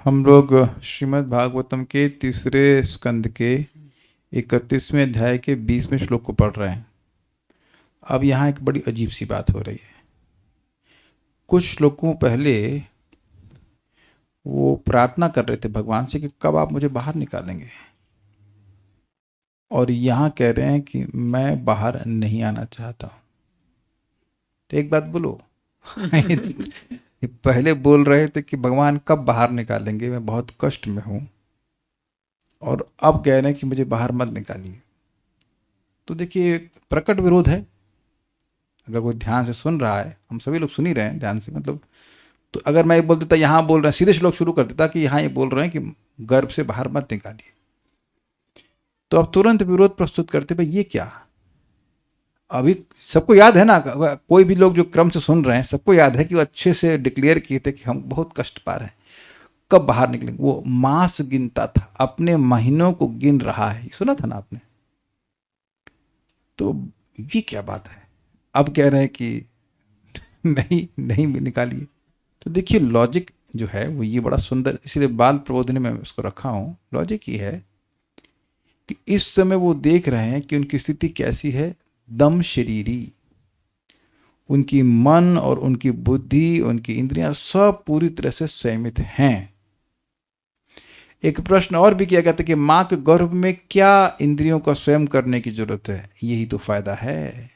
हम लोग श्रीमद् भागवतम के तीसरे स्कंद के 31वें अध्याय के 20वें श्लोक को पढ़ रहे हैं। अब यहाँ एक बड़ी अजीब सी बात हो रही है। कुछ श्लोकों पहले वो प्रार्थना कर रहे थे भगवान से कि कब आप मुझे बाहर निकालेंगे, और यहाँ कह रहे हैं कि मैं बाहर नहीं आना चाहता हूँ। तो एक बात बोलो पहले बोल रहे थे कि भगवान कब बाहर निकालेंगे, मैं बहुत कष्ट में हूँ, और अब कह रहे हैं कि मुझे बाहर मत निकालिए। तो देखिए प्रकट विरोध है। अगर कोई ध्यान से सुन रहा है, हम सभी लोग सुन ही रहे हैं ध्यान से, मतलब तो अगर मैं ये बोल देता यहाँ बोल रहे हैं, सीधे श्लोक शुरू कर देता कि यहाँ ये बोल रहे हैं कि गर्भ से बाहर मत निकालिए, तो अब तुरंत विरोध प्रस्तुत करते भाई ये क्या। अभी सबको याद है ना, कोई भी लोग जो क्रम से सुन रहे हैं सबको याद है कि वो अच्छे से डिक्लेयर किए थे कि हम बहुत कष्ट पा रहे हैं, कब बाहर निकलेंगे। वो मास गिनता था, अपने महीनों को गिन रहा है, सुना था ना आपने। तो ये क्या बात है, अब कह रहे हैं कि नहीं नहीं निकालिए। तो देखिए लॉजिक जो है वो ये बड़ा सुंदर, इसलिए बाल प्रबोधन में उसको रखा हूँ। लॉजिक ये है कि इस समय वो देख रहे हैं कि उनकी स्थिति कैसी है, दम शरीरी, उनकी मन और उनकी बुद्धि, उनकी इंद्रियां सब पूरी तरह से संयमित हैं। एक प्रश्न और भी किया गया था कि मां के गर्भ में क्या इंद्रियों का स्वयं करने की जरूरत है, यही तो फायदा है।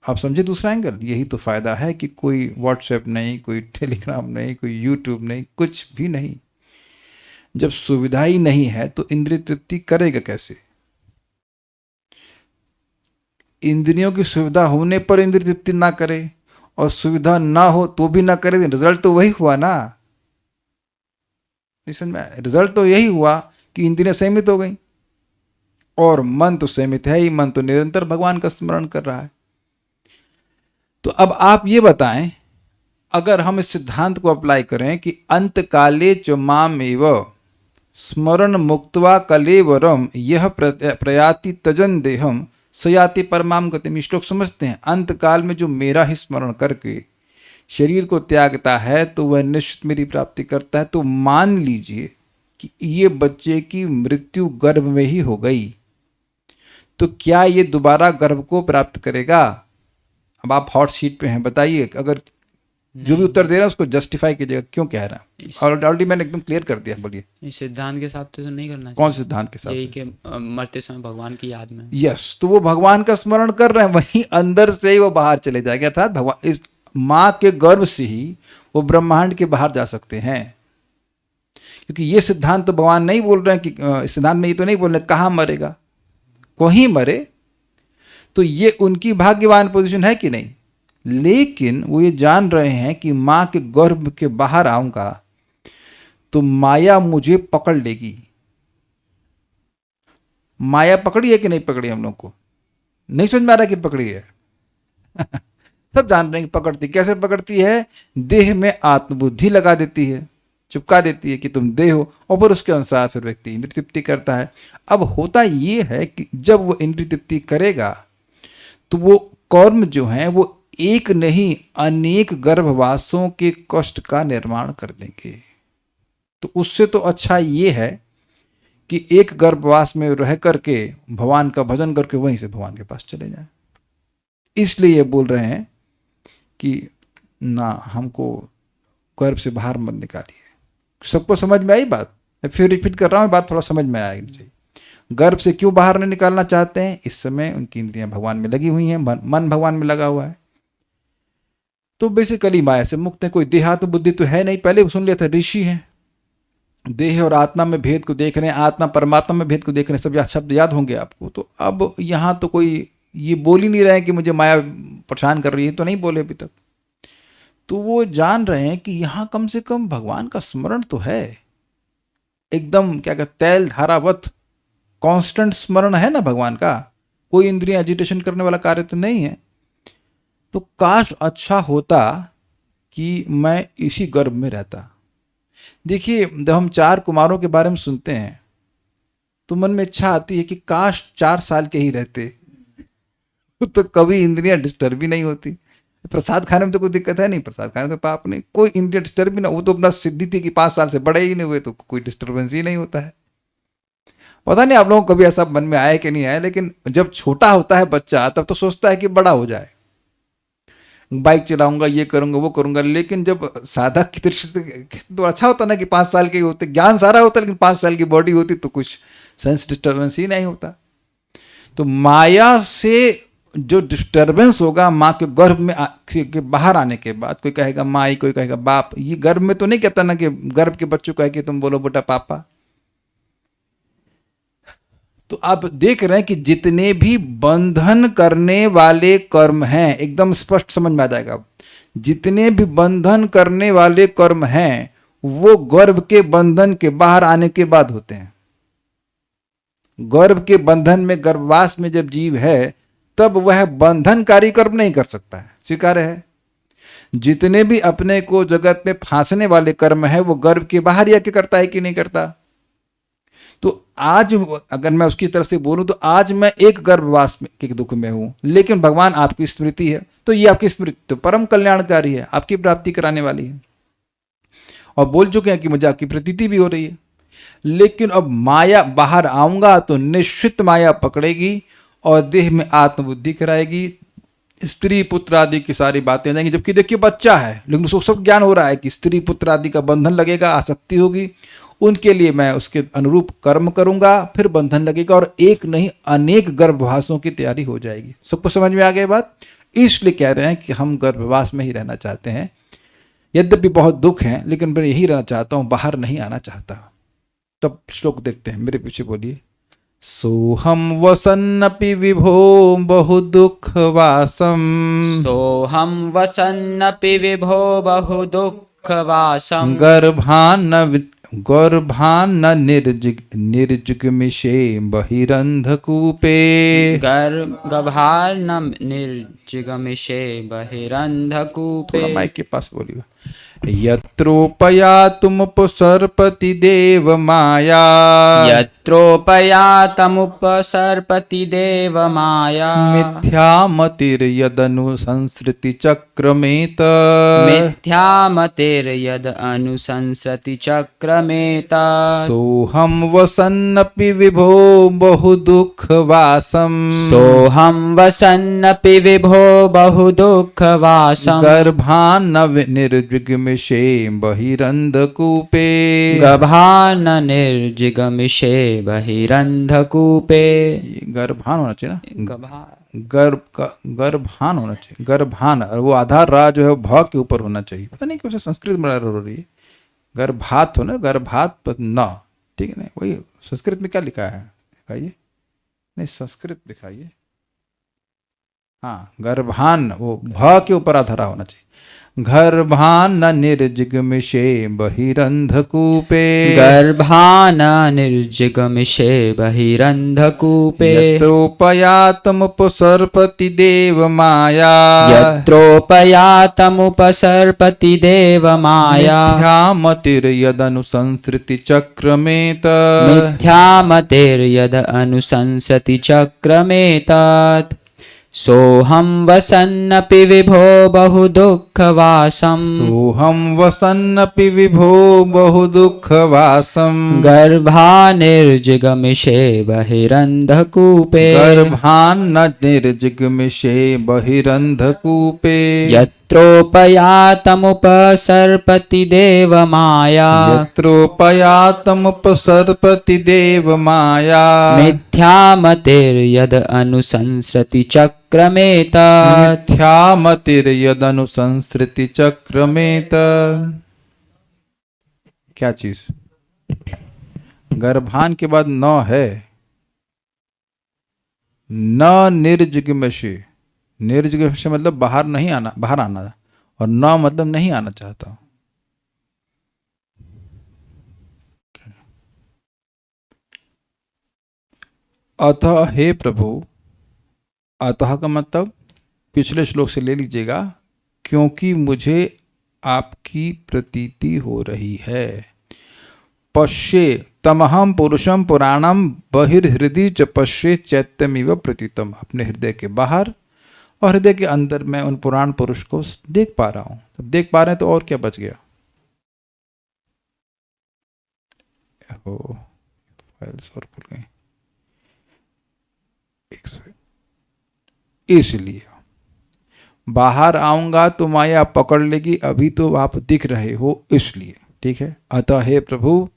आप समझे दूसरा एंगल, यही तो फायदा है कि कोई व्हाट्सएप नहीं, कोई टेलीग्राम नहीं, कोई यूट्यूब नहीं, कुछ भी नहीं। जब सुविधा ही नहीं है तो इंद्रिय तृप्ति करेगा कैसे। इंद्रियों की सुविधा होने पर इंद्रिय तृप्ति ना करे और सुविधा ना हो तो भी ना करे, रिजल्ट तो वही हुआ ना। रिजल्ट तो यही हुआ कि इंद्रियां संयमित हो गई, और मन तो संयमित है ही, मन तो निरंतर भगवान का स्मरण कर रहा है। तो अब आप ये बताएं, अगर हम इस सिद्धांत को अप्लाई करें कि अंत काले च माम एव स्मरण मुक्त्वा कलेवरम यह प्रयाति तजन देहम सयाति परमाम गतिम। श्लोक समझते हैं, अंत काल में जो मेरा ही स्मरण करके शरीर को त्यागता है तो वह निश्चित मेरी प्राप्ति करता है। तो मान लीजिए कि ये बच्चे की मृत्यु गर्भ में ही हो गई, तो क्या ये दोबारा गर्भ को प्राप्त करेगा। अब आप हॉट सीट पे हैं, बताइए। अगर जो भी उत्तर दे रहा है उसको जस्टिफाई कीजिएगा, क्यों कह रहा है। और ऑलरेडी मैंने एकदम क्लियर कर दिया, बोलिए। सिद्धांत के हिसाब से तो नहीं करना। कौन सिद्धांत के हिसाब यही से? कि मरते समय भगवान की याद में। यस, तो वो भगवान का स्मरण कर रहे हैं, वहीं अंदर से ही वो बाहर चले जाएंगे। अर्थात भगवान इस माँ के गर्भ से ही वो ब्रह्मांड के बाहर जा सकते हैं। क्योंकि ये सिद्धांत तो भगवान नहीं बोल रहे हैं कि इस सिद्धांत में ये तो नहीं बोल रहे कहाँ मरेगा, कहीं मरे, तो ये उनकी भाग्यवान पोजीशन है कि नहीं। लेकिन वो ये जान रहे हैं कि मां के गर्भ के बाहर आऊंगा तो माया मुझे पकड़ लेगी। माया पकड़ी है कि नहीं पकड़ी, हम लोग को नहीं समझ में आ रहा कि पकड़ी है सब जान रहे हैं कि पकड़ती। कैसे पकड़ती है, देह में आत्मबुद्धि लगा देती है, चिपका देती है कि तुम देह हो, और फिर उसके अनुसार फिर व्यक्ति इंद्रिय तृप्ति करता है। अब होता ये है कि जब वो इंद्रिय तृप्ति करेगा तो वो कर्म जो है वो एक नहीं अनेक गर्भवासों के कष्ट का निर्माण कर देंगे। तो उससे तो अच्छा ये है कि एक गर्भवास में रह करके भगवान का भजन करके वहीं से भगवान के पास चले जाएं। इसलिए ये बोल रहे हैं कि ना, हमको गर्भ से बाहर मत निकालिए। सबको समझ में आई बात? मैं फिर रिपीट कर रहा हूँ, बात थोड़ा समझ में आएगी चाहिए। गर्भ से क्यों बाहर नहीं निकालना चाहते हैं? इस समय उनकी इंद्रियां भगवान में लगी हुई हैं, मन भगवान में लगा हुआ है, तो बेसिकली माया से मुक्त है। कोई देहात्म बुद्धि तो है नहीं। पहले सुन लिया था, ऋषि हैं, देह और आत्मा में भेद को देख रहे हैं, आत्मा परमात्मा में भेद को देख रहे हैं, सब शब्द याद होंगे आपको। तो अब यहाँ तो कोई ये बोल ही नहीं रहे हैं कि मुझे माया परेशान कर रही है, तो नहीं बोले अभी तक। तो वो जान रहे हैं कि यहाँ कम से कम भगवान का स्मरण तो है, एकदम क्या कहते तेल धारावत कांस्टेंट स्मरण है ना भगवान का। कोई इंद्रियां एजिटेशन करने वाला कार्य तो नहीं है। तो काश अच्छा होता कि मैं इसी गर्भ में रहता। देखिए जब हम 4 कुमारों के बारे में सुनते हैं तो मन में इच्छा आती है कि काश 4 साल के ही रहते तो कभी इंद्रियां डिस्टर्ब ही नहीं होती, प्रसाद खाने में तो कोई दिक्कत है नहीं, प्रसाद खाने में पाप नहीं, कोई इंद्रिय डिस्टर्ब भी ना, वो तो अपना सिद्धि थी कि 5 साल से बड़े ही नहीं हुए तो कोई डिस्टर्बेंस ही नहीं होता है। पता नहीं आप लोगों को कभी ऐसा मन में आया कि नहीं आया, लेकिन जब छोटा होता है बच्चा तब तो सोचता है कि बड़ा हो जाए, बाइक चलाऊंगा, ये करूंगा, वो करूंगा, लेकिन जब साधक की दृष्टि से तो अच्छा होता ना कि 5 साल के होते, ज्ञान सारा होता लेकिन 5 साल की बॉडी होती तो कुछ सेंस डिस्टर्बेंस ही नहीं होता। तो माया से जो डिस्टर्बेंस होगा माँ के गर्भ में के बाहर आने के बाद, कोई कहेगा माई, कोई कहेगा बाप, ये गर्भ में तो नहीं कहता ना कि गर्भ के बच्चों को कहे कि तुम बोलो बेटा पापा। तो आप देख रहे हैं कि जितने भी बंधन करने वाले कर्म हैं, एकदम स्पष्ट समझ में आ जाएगा, जितने भी बंधन करने वाले कर्म हैं वो गर्भ के बंधन के बाहर आने के बाद होते हैं। गर्भ के बंधन में, गर्भवास में जब जीव है तब वह बंधनकारी कर्म नहीं कर सकता है, स्वीकार्य है। जितने भी अपने को जगत में फांसने वाले कर्म है वो गर्भ के बाहर आके करता है कि नहीं करता। तो आज अगर मैं उसकी तरफ से बोलूं तो आज मैं एक गर्भवास के दुख में हूं, लेकिन भगवान आपकी स्मृति है, तो ये आपकी स्मृति तो परम कल्याणकारी है, आपकी प्राप्ति कराने वाली है। और बोल चुके हैं कि मुझे आपकी प्रतीति भी हो रही है, लेकिन अब माया बाहर आऊंगा तो निश्चित माया पकड़ेगी और देह में आत्मबुद्धि कराएगी, स्त्री पुत्र आदि की सारी बातें जाएंगी। जबकि देखिए बच्चा है लेकिन उसको सब ज्ञान हो रहा है कि स्त्री पुत्र आदि का बंधन लगेगा, आसक्ति होगी, उनके लिए मैं उसके अनुरूप कर्म करूंगा, फिर बंधन लगेगा और एक नहीं अनेक गर्भवासों की तैयारी हो जाएगी। सबको समझ में आ गई बात। इसलिए कह रहे हैं कि हम गर्भवास में ही रहना चाहते हैं, यद्यपि बहुत दुख है लेकिन मैं यही रहना चाहता हूं, बाहर नहीं आना चाहता। तब श्लोक देखते हैं, मेरे पीछे बोलिए। सोहम वसन्नपि विभो बहु दुख वासम, सोहम वसन्नपि विभो बहु दुख वासम, गर्भान्न निर्जिगमिषे बहिरंधकूपे, गर्भान्न निर्जिगमिषे बहिरंधकूपे। थोड़ा माइक के पास बोलिए। यत्रोपयातुमुपसर्पति देव माया, यत्रोपयातमुपसर्पति देव माया, मिथ्यामतिर्यदनुसंसृति चक्रमेत, मिथ्यामतिर्यद अनुसंसृति चक्रमेत। सोहम वसन्नपि विभो बहु दुख वासम, सोहम वसन्नपि विभो बहु दुख वासम, गर्भान्न निर्जिगमिषे बहिरंधकूपे, गर्भान निर्जिगमिषे बहिरंधकूपे। गर्भान होना चाहिए ना, गभा गर्भान होना चाहिए, गर्भान, और वो आधार रहा जो है भ के ऊपर होना चाहिए। पता नहीं क्यों संस्कृत में हो रही है, गर्भात हो ना, गर्भात न, ठीक है ना। वही संस्कृत में क्या लिखा है दिखाइए, नहीं संस्कृत दिखाइए। हाँ, गर्भान, वो भ के ऊपर आधारा होना चाहिए। गर्भान निर्जिगमिषे बहिरंधकूपे, गर्भान निर्जिगमिषे बहिरंधकूपे, यत्रोपयातमुपसर्पति देव माया, यत्रोपयातमुपसर्पति देव माया, मिथ्यामतिर्यदनुसंसृति चक्रमेत, मिथ्यामतिर्यद अनुसंसति चक्रमेतत्। सोहम वसन्नपि विभो बहु दुख वासम, सोहम वसन्नपि विभो बहु दुख वासम, गर्भानिर्जिगमिषे बहिरंधकूपे, गर्भान्न निर्जिगमिषे बहिरंधकूपे, यत्रोपयातमुपसर्पति देव माया, यत्रोपयातमुपसर्पति देव माया, मिथ्यामतिर्यद अनुसंसृति चक्रमेतत्, मिथ्यामतिर्यदनुसंसृति चक्रमेत। क्या चीज, गर्भान के बाद न है, न निर्जिगमिषे, निर्जिगमिषे मतलब बाहर नहीं आना, बाहर आना, और न मतलब नहीं आना चाहता। अतः हे प्रभु, अतः का मतलब पिछले श्लोक से ले लीजिएगा, क्योंकि मुझे आपकी प्रतीति हो रही है। पश्ये तमहम पुरुषम पुराणम बहिर्हृदय च पश्ये चैत्यमिव प्रतीतम, अपने हृदय के बाहर और हृदय के अंदर मैं उन पुराण पुरुष को देख पा रहा हूं। जब देख पा रहे हैं तो और क्या बच गया। हो फाइल्स और भूल गए। इसलिए बाहर आऊंगा तो माया पकड़ लेगी, अभी तो आप दिख रहे हो इसलिए। ठीक है, अतः हे प्रभु,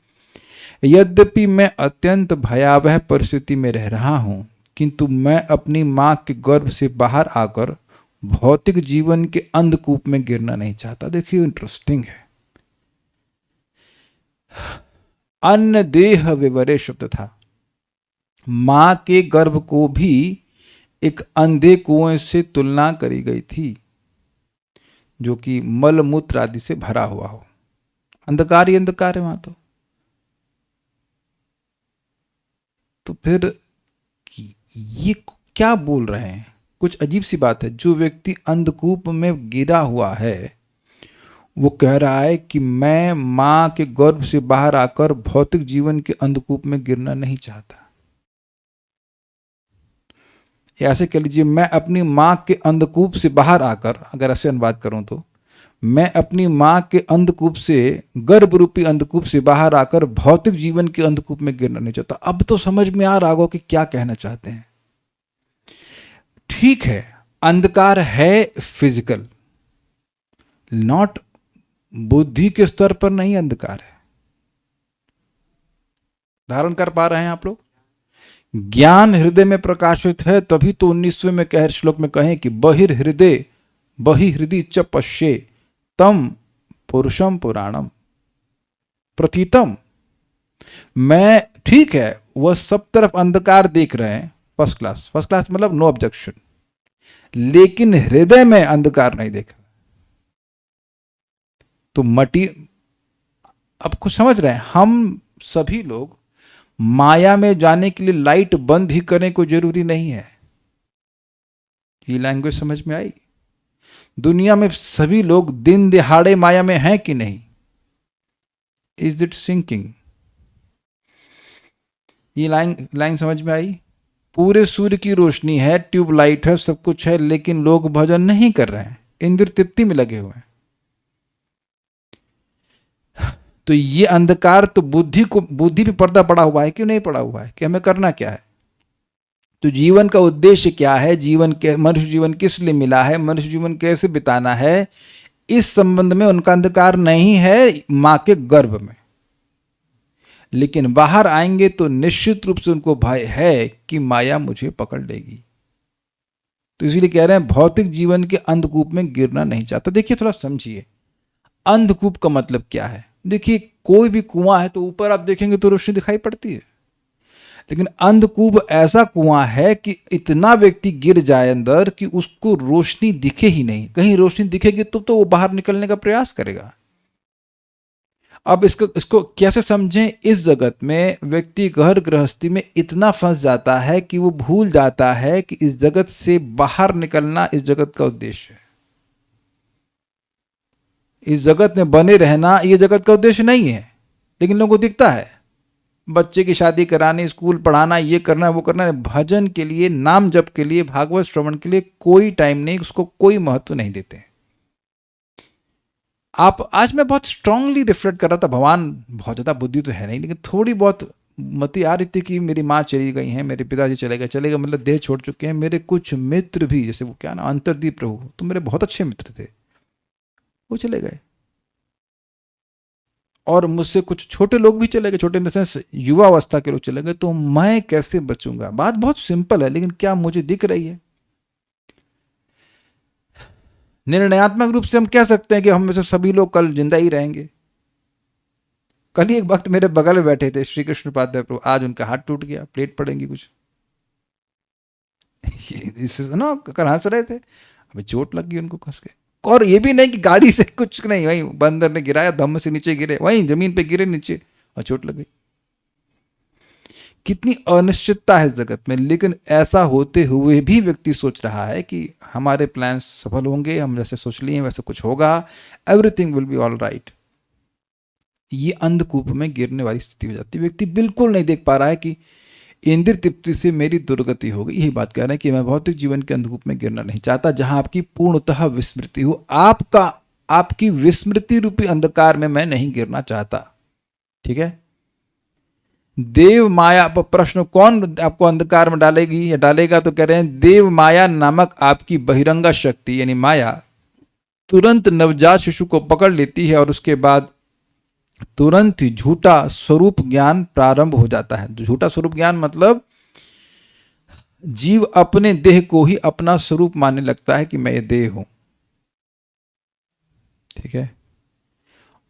यद्यपि मैं अत्यंत भयावह परिस्थिति में रह रहा हूं, किंतु मैं अपनी मां के गर्भ से बाहर आकर भौतिक जीवन के अंधकूप में गिरना नहीं चाहता। देखिए इंटरेस्टिंग है। अन्य देह विवरे शब्द था। मां के गर्भ को भी एक अंधे कुएं से तुलना करी गई थी, जो कि मल मूत्र आदि से भरा हुआ हो। अंधकार ही अंधकार है वहां तो फिर ये क्या बोल रहे हैं? कुछ अजीब सी बात है। जो व्यक्ति अंधकूप में गिरा हुआ है वो कह रहा है कि मैं मां के गर्भ से बाहर आकर भौतिक जीवन के अंधकूप में गिरना नहीं चाहता। ऐसे कह लीजिए, मैं अपनी मां के अंधकूप से बाहर आकर, अगर ऐसे अनुवाद करूं तो, मैं अपनी मां के अंधकूप से, गर्भ रूपी अंधकूप से बाहर आकर भौतिक जीवन के अंधकूप में गिरना नहीं चाहता। अब तो समझ में आ रहा होगा कि क्या कहना चाहते हैं। ठीक है, अंधकार है फिजिकल, नॉट बुद्धि के स्तर पर नहीं अंधकार है। धारण कर पा रहे हैं आप लोग? ज्ञान हृदय में प्रकाशित है, तभी तो 19वें में कह श्लोक में कहें कि बहिर्हृदय बहिहृदय च पश्ये तम पुरुषम पुराणम प्रतीतम। मैं, ठीक है, वह सब तरफ अंधकार देख रहे हैं, फर्स्ट क्लास। फर्स्ट क्लास मतलब नो ऑब्जेक्शन, लेकिन हृदय में अंधकार नहीं देख रहा। तो मटी, अब कुछ समझ रहे हैं? हम सभी लोग माया में जाने के लिए लाइट बंद ही करें कोई जरूरी नहीं है। ये लैंग्वेज समझ में आई? दुनिया में सभी लोग दिन दिहाड़े माया में हैं कि नहीं? Is it sinking? ये लाइन समझ में आई? पूरे सूर्य की रोशनी है, ट्यूबलाइट है, सब कुछ है, लेकिन लोग भजन नहीं कर रहे हैं, इंद्र तृप्ति में लगे हुए हैं। तो ये अंधकार तो बुद्धि पे पर्दा पड़ा हुआ है, क्यों नहीं पड़ा हुआ है? कि हमें करना क्या है? तो जीवन का उद्देश्य क्या है? जीवन के, मनुष्य जीवन किस लिए मिला है? मनुष्य जीवन कैसे बिताना है? इस संबंध में उनका अंधकार नहीं है मां के गर्भ में। लेकिन बाहर आएंगे तो निश्चित रूप से उनको भय है कि माया मुझे पकड़ लेगी। तो इसीलिए कह रहे हैं भौतिक जीवन के अंधकूप में गिरना नहीं चाहता। देखिए थोड़ा समझिए, अंधकूप का मतलब क्या है? देखिए, कोई भी कुआं है तो ऊपर आप देखेंगे तो रोशनी दिखाई पड़ती है, लेकिन अंधकूप ऐसा कुआं है कि इतना व्यक्ति गिर जाए अंदर कि उसको रोशनी दिखे ही नहीं। कहीं रोशनी दिखेगी तो वो बाहर निकलने का प्रयास करेगा। अब इसको कैसे समझें? इस जगत में व्यक्ति घर गृहस्थी में इतना फंस जाता है कि वो भूल जाता है कि इस जगत से बाहर निकलना इस जगत का उद्देश्य है। इस जगत में बने रहना ये जगत का उद्देश्य नहीं है, लेकिन लोगों को दिखता है। बच्चे की शादी करानी, स्कूल पढ़ाना, ये करना वो करना, भजन के लिए, नाम जप के लिए, भागवत श्रवण के लिए कोई टाइम नहीं, उसको कोई महत्व नहीं देते। आप, आज मैं बहुत स्ट्रांगली रिफ्लेक्ट कर रहा था, भगवान, बहुत ज़्यादा बुद्धि तो है नहीं, लेकिन थोड़ी बहुत मति आ रही थी कि मेरी माँ चली गई हैं, मेरे पिताजी चले गए मतलब देह छोड़ चुके हैं। मेरे कुछ मित्र भी, जैसे वो क्या ना, अंतरदीप प्रभु, तो मेरे बहुत अच्छे मित्र थे, वो चले गए। और मुझसे कुछ छोटे लोग भी चले गए, छोटे इन द सेंस युवा अवस्था के लोग चले गए। तो मैं कैसे बचूंगा? बात बहुत सिंपल है, लेकिन क्या मुझे दिख रही है? निर्णयात्मक रूप से हम कह सकते हैं कि हम में से सभी लोग कल जिंदा ही रहेंगे। कल ही एक वक्त मेरे बगल में बैठे थे श्री कृष्ण उपाध्याय प्रभु, आज उनका हाथ टूट गया, प्लेट पड़ेंगी कुछ। ना कल हंस रहे थे, अभी चोट लग गई उनको कस के। और ये भी नहीं कि गाड़ी से कुछ नहीं, वहीं बंदर ने गिराया, धम्म से नीचे गिरे, वहीं जमीन पे गिरे नीचे और चोट लग गई। कितनी अनिश्चितता है इस जगत में, लेकिन ऐसा होते हुए भी व्यक्ति सोच रहा है कि हमारे प्लान्स सफल होंगे, हम जैसे सोच लिए वैसे कुछ होगा, everything will be all right. ये अंधकूप में गिरने वाली स्थिति हो जाती है। व्यक्ति बिल्कुल नहीं देख पा रहा है कि इंद्रिय तृप्ति से मेरी दुर्गति होगी। यही बात कह रहे हैं कि मैं भौतिक जीवन के अंधकूप में गिरना नहीं चाहता, जहां आपकी पूर्णतः विस्मृति हो। आपकी विस्मृति रूपी अंधकार में मैं नहीं गिरना चाहता। ठीक है। देव माया पर प्रश्न, कौन आपको अंधकार में डालेगी या डालेगा? तो कह रहे हैं देव माया नामक आपकी बहिरंगा शक्ति यानी माया तुरंत नवजात शिशु को पकड़ लेती है और उसके बाद तुरंत ही झूठा स्वरूप ज्ञान प्रारंभ हो जाता है। झूठा स्वरूप ज्ञान मतलब जीव अपने देह को ही अपना स्वरूप मानने लगता है कि मैं ये देह हूं। ठीक है।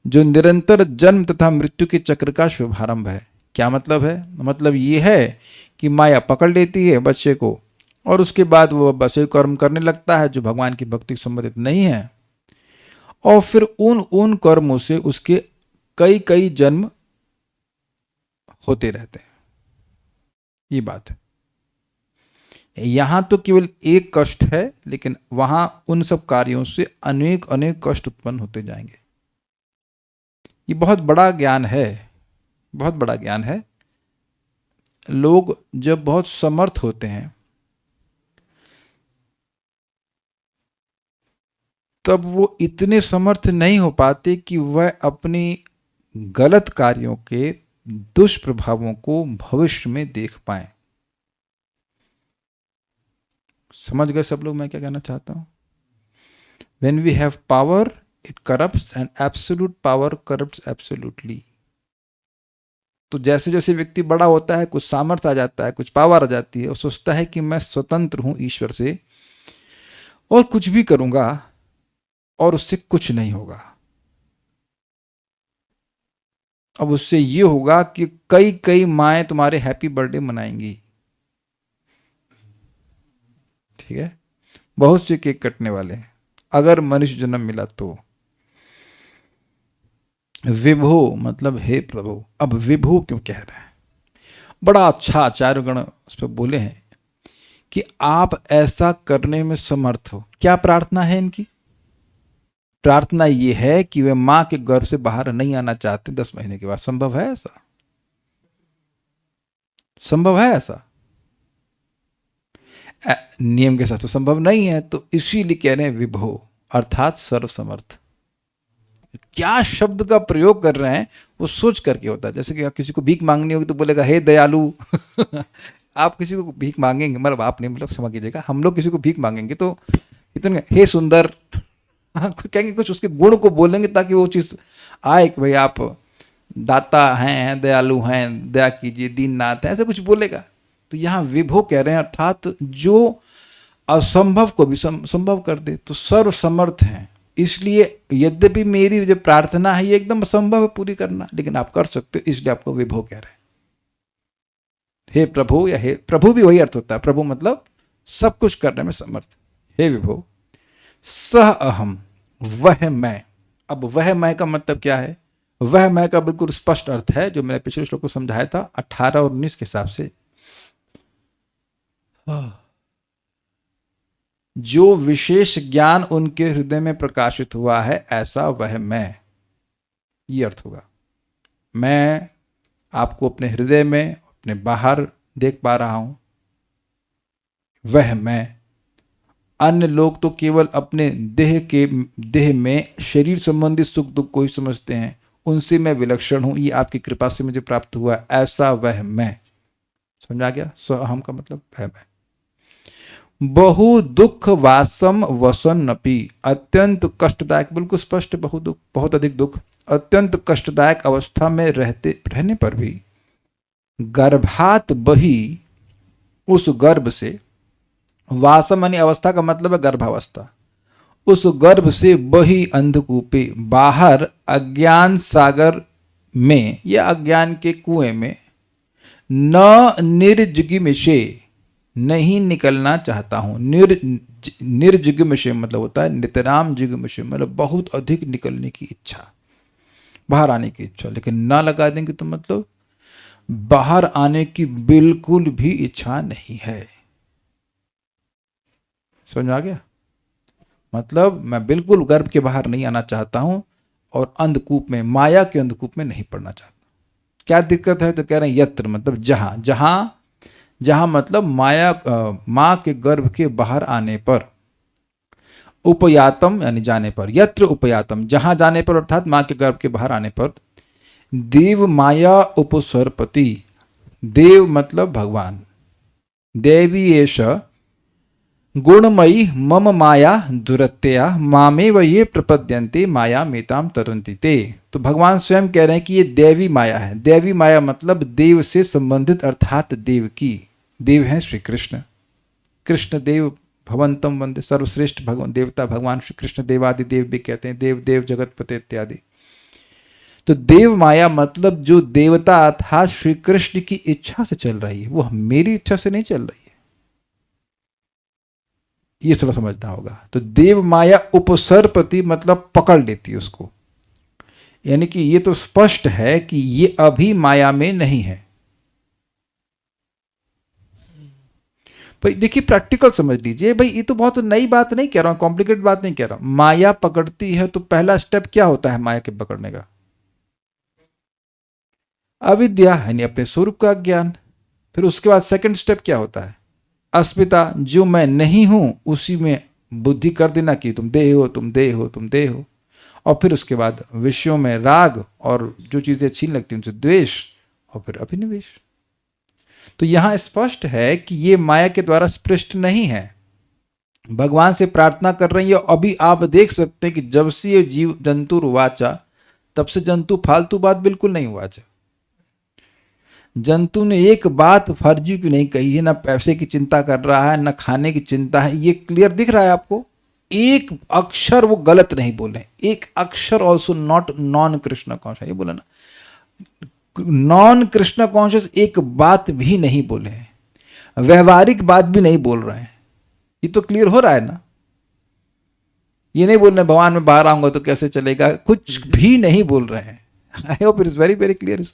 जो निरंतर जन्म तथा मृत्यु के चक्र का शुभारंभ है। क्या मतलब है? मतलब ये है कि माया पकड़ लेती है बच्चे को और उसके बाद वो बस कर्म करने लगता है जो भगवान की भक्ति से संबंधित नहीं है, और फिर उन कर्मों से उसके कई कई जन्म होते रहते हैं। ये बात है। यहां तो केवल एक कष्ट है, लेकिन वहां उन सब कार्यों से अनेक अनेक कष्ट उत्पन्न होते जाएंगे। ये बहुत बड़ा ज्ञान है, बहुत बड़ा ज्ञान है। लोग जब बहुत समर्थ होते हैं तब वो इतने समर्थ नहीं हो पाते कि वह अपनी गलत कार्यों के दुष्प्रभावों को भविष्य में देख पाए। समझ गए सब लोग मैं क्या कहना चाहता हूं? When we have power, it corrupts, and absolute power corrupts absolutely. तो जैसे जैसे व्यक्ति बड़ा होता है, कुछ सामर्थ्य आ जाता है, कुछ पावर आ जाती है, और सोचता है कि मैं स्वतंत्र हूं ईश्वर से और कुछ भी करूंगा और उससे कुछ नहीं होगा। अब उससे ये होगा कि कई कई माएँ तुम्हारे हैप्पी बर्थडे मनाएंगी। ठीक है। बहुत से केक कटने वाले हैं अगर मनुष्य जन्म मिला तो। विभो मतलब हे प्रभु। अब विभो क्यों कह रहे हैं? बड़ा अच्छा आचार्यगण उस पर बोले हैं कि आप ऐसा करने में समर्थ हो। क्या प्रार्थना है इनकी? प्रार्थना ये है कि वे मां के गर्भ से बाहर नहीं आना चाहते 10 महीने के बाद। संभव है ऐसा? संभव है ऐसा? नियम के साथ तो संभव नहीं है। तो इसीलिए कह रहे हैं विभो अर्थात सर्वसमर्थ। क्या शब्द का प्रयोग कर रहे हैं वो सोच करके होता है। जैसे कि आप किसी को भीख मांगनी होगी तो बोलेगा हे दयालु। आप किसी को भीख मांगेंगे, मतलब आप नहीं, मतलब समझ लीजिएगा, हम लोग किसी को भीख मांगेंगे तो इतने हे सुंदर कहेंगे, कुछ उसके गुण को बोलेंगे ताकि वो चीज आए कि भाई आप दाता हैं, दयालु हैं, दया कीजिए, दीननाथ है, ऐसा कुछ बोलेगा। तो यहाँ विभो कह रहे हैं अर्थात जो असंभव को भी संभव कर दे। तो सर्वसमर्थ हैं। इसलिए यद्यपि मेरी जो प्रार्थना है ये एकदम असंभव है पूरी करना, लेकिन आप कर सकते हो, इसलिए आपको विभो कह रहे हैं। हे प्रभु या हे प्रभु भी वही अर्थ होता है। प्रभु मतलब सब कुछ करने में समर्थ। हे विभो सह अहम, वह मैं। अब वह मैं का मतलब क्या है? वह मैं का बिल्कुल स्पष्ट अर्थ है जो मैंने पिछले श्लोक को समझाया था 18 और 19 के हिसाब से। जो विशेष ज्ञान उनके हृदय में प्रकाशित हुआ है ऐसा वह मैं, ये अर्थ होगा। मैं आपको अपने हृदय में, अपने बाहर देख पा रहा हूं, वह मैं। अन्य लोग तो केवल अपने देह में शरीर संबंधी सुख दुख को ही समझते हैं, उनसे मैं विलक्षण हूं, ये आपकी कृपा से मुझे प्राप्त हुआ, ऐसा वह मैं। समझा गया? स्व अहम का मतलब वह मैं। बहु दुख वासम वसन्नपि, अत्यंत कष्टदायक, बिल्कुल स्पष्ट, बहु दुख, बहुत अधिक दुख, अत्यंत कष्टदायक अवस्था में रहने पर भी गर्भात बही, उस गर्भ से, वासम यानी अवस्था का मतलब है गर्भावस्था, उस गर्भ से बही अंधकूपे, बाहर अज्ञान सागर में या अज्ञान के कुएं में, न निर्जिगिमिषे, नहीं निकलना चाहता हूं। निर्जिगिमिषे मतलब होता है नितराम जिगिमिषे, मतलब बहुत अधिक निकलने की इच्छा, बाहर आने की इच्छा। लेकिन ना लगा देंगे तो मतलब बाहर आने की बिल्कुल भी इच्छा नहीं है। समझ आ गया? मतलब मैं बिल्कुल गर्भ के बाहर नहीं आना चाहता हूं और अंधकूप में, माया के अंधकूप में नहीं पड़ना चाहता। क्या दिक्कत है? तो कह रहे हैं यत्र मतलब जहां, जहां जहां मतलब माया माँ के गर्भ के बाहर आने पर, उपयातम यानी जाने पर, यत्र उपयातम जहां जाने पर अर्थात माँ के गर्भ के बाहर आने पर, देव माया उपसर्पति, देव मतलब भगवान, देवी एष गुणमयी मम माया दुरत्या मामेव ये प्रपद्यन्ते माया मेताम तरन्ति ते। तो भगवान स्वयं कह रहे हैं कि ये देवी माया है। देवी माया मतलब देव से संबंधित अर्थात देव की। देव हैं श्री कृष्ण, कृष्ण देव भवंतम वंदे, सर्वश्रेष्ठ भगवान देवता भगवान श्री कृष्ण देवादि देव भी कहते हैं, देव देव जगतपते इत्यादि। तो देव माया मतलब जो देवता अर्थात श्री कृष्ण की इच्छा से चल रही है, वो मेरी इच्छा से नहीं चल रही है, ये थोड़ा समझना होगा। तो देव माया उपसर्पति मतलब पकड़ लेती है उसको, यानी कि ये तो स्पष्ट है कि ये अभी माया में नहीं है। भाई देखिए प्रैक्टिकल समझ लीजिए, भाई ये तो बहुत नई बात नहीं कह रहा हूं, कॉम्प्लिकेटेड बात नहीं कह रहा हूं। माया पकड़ती है तो पहला स्टेप क्या होता है माया के पकड़ने का? अविद्या यानी अपने स्वरूप का ज्ञान। फिर उसके बाद सेकंड स्टेप क्या होता है? अस्मिता, जो मैं नहीं हूं उसी में बुद्धि कर देना कि तुम देह हो, तुम देह हो, तुम देह हो। और फिर उसके बाद विषयों में राग और जो चीजें अच्छी लगती हैं उनसे द्वेष, और फिर अभिनिवेश। तो यहां स्पष्ट है कि ये माया के द्वारा स्पृष्ट नहीं है, भगवान से प्रार्थना कर रही है। अभी आप देख सकते हैं कि जब से ये जीव जंतु वाचा, तब से जंतु फालतू बात बिल्कुल नहीं वाचा। जंतु ने एक बात फर्जी की नहीं कही है, ना पैसे की चिंता कर रहा है, ना खाने की चिंता है, ये क्लियर दिख रहा है आपको। एक अक्षर वो गलत नहीं बोले, एक अक्षर also not non Krishna conscious, ये बोला ना, नॉन कृष्ण कॉन्शियस एक बात भी नहीं बोले हैं, व्यवहारिक बात भी नहीं बोल रहे हैं। ये तो क्लियर हो रहा है ना। ये नहीं बोल रहे भगवान मैं बाहर आऊंगा तो कैसे चलेगा, कुछ भी नहीं बोल रहे हैं। I hope it is very very clear.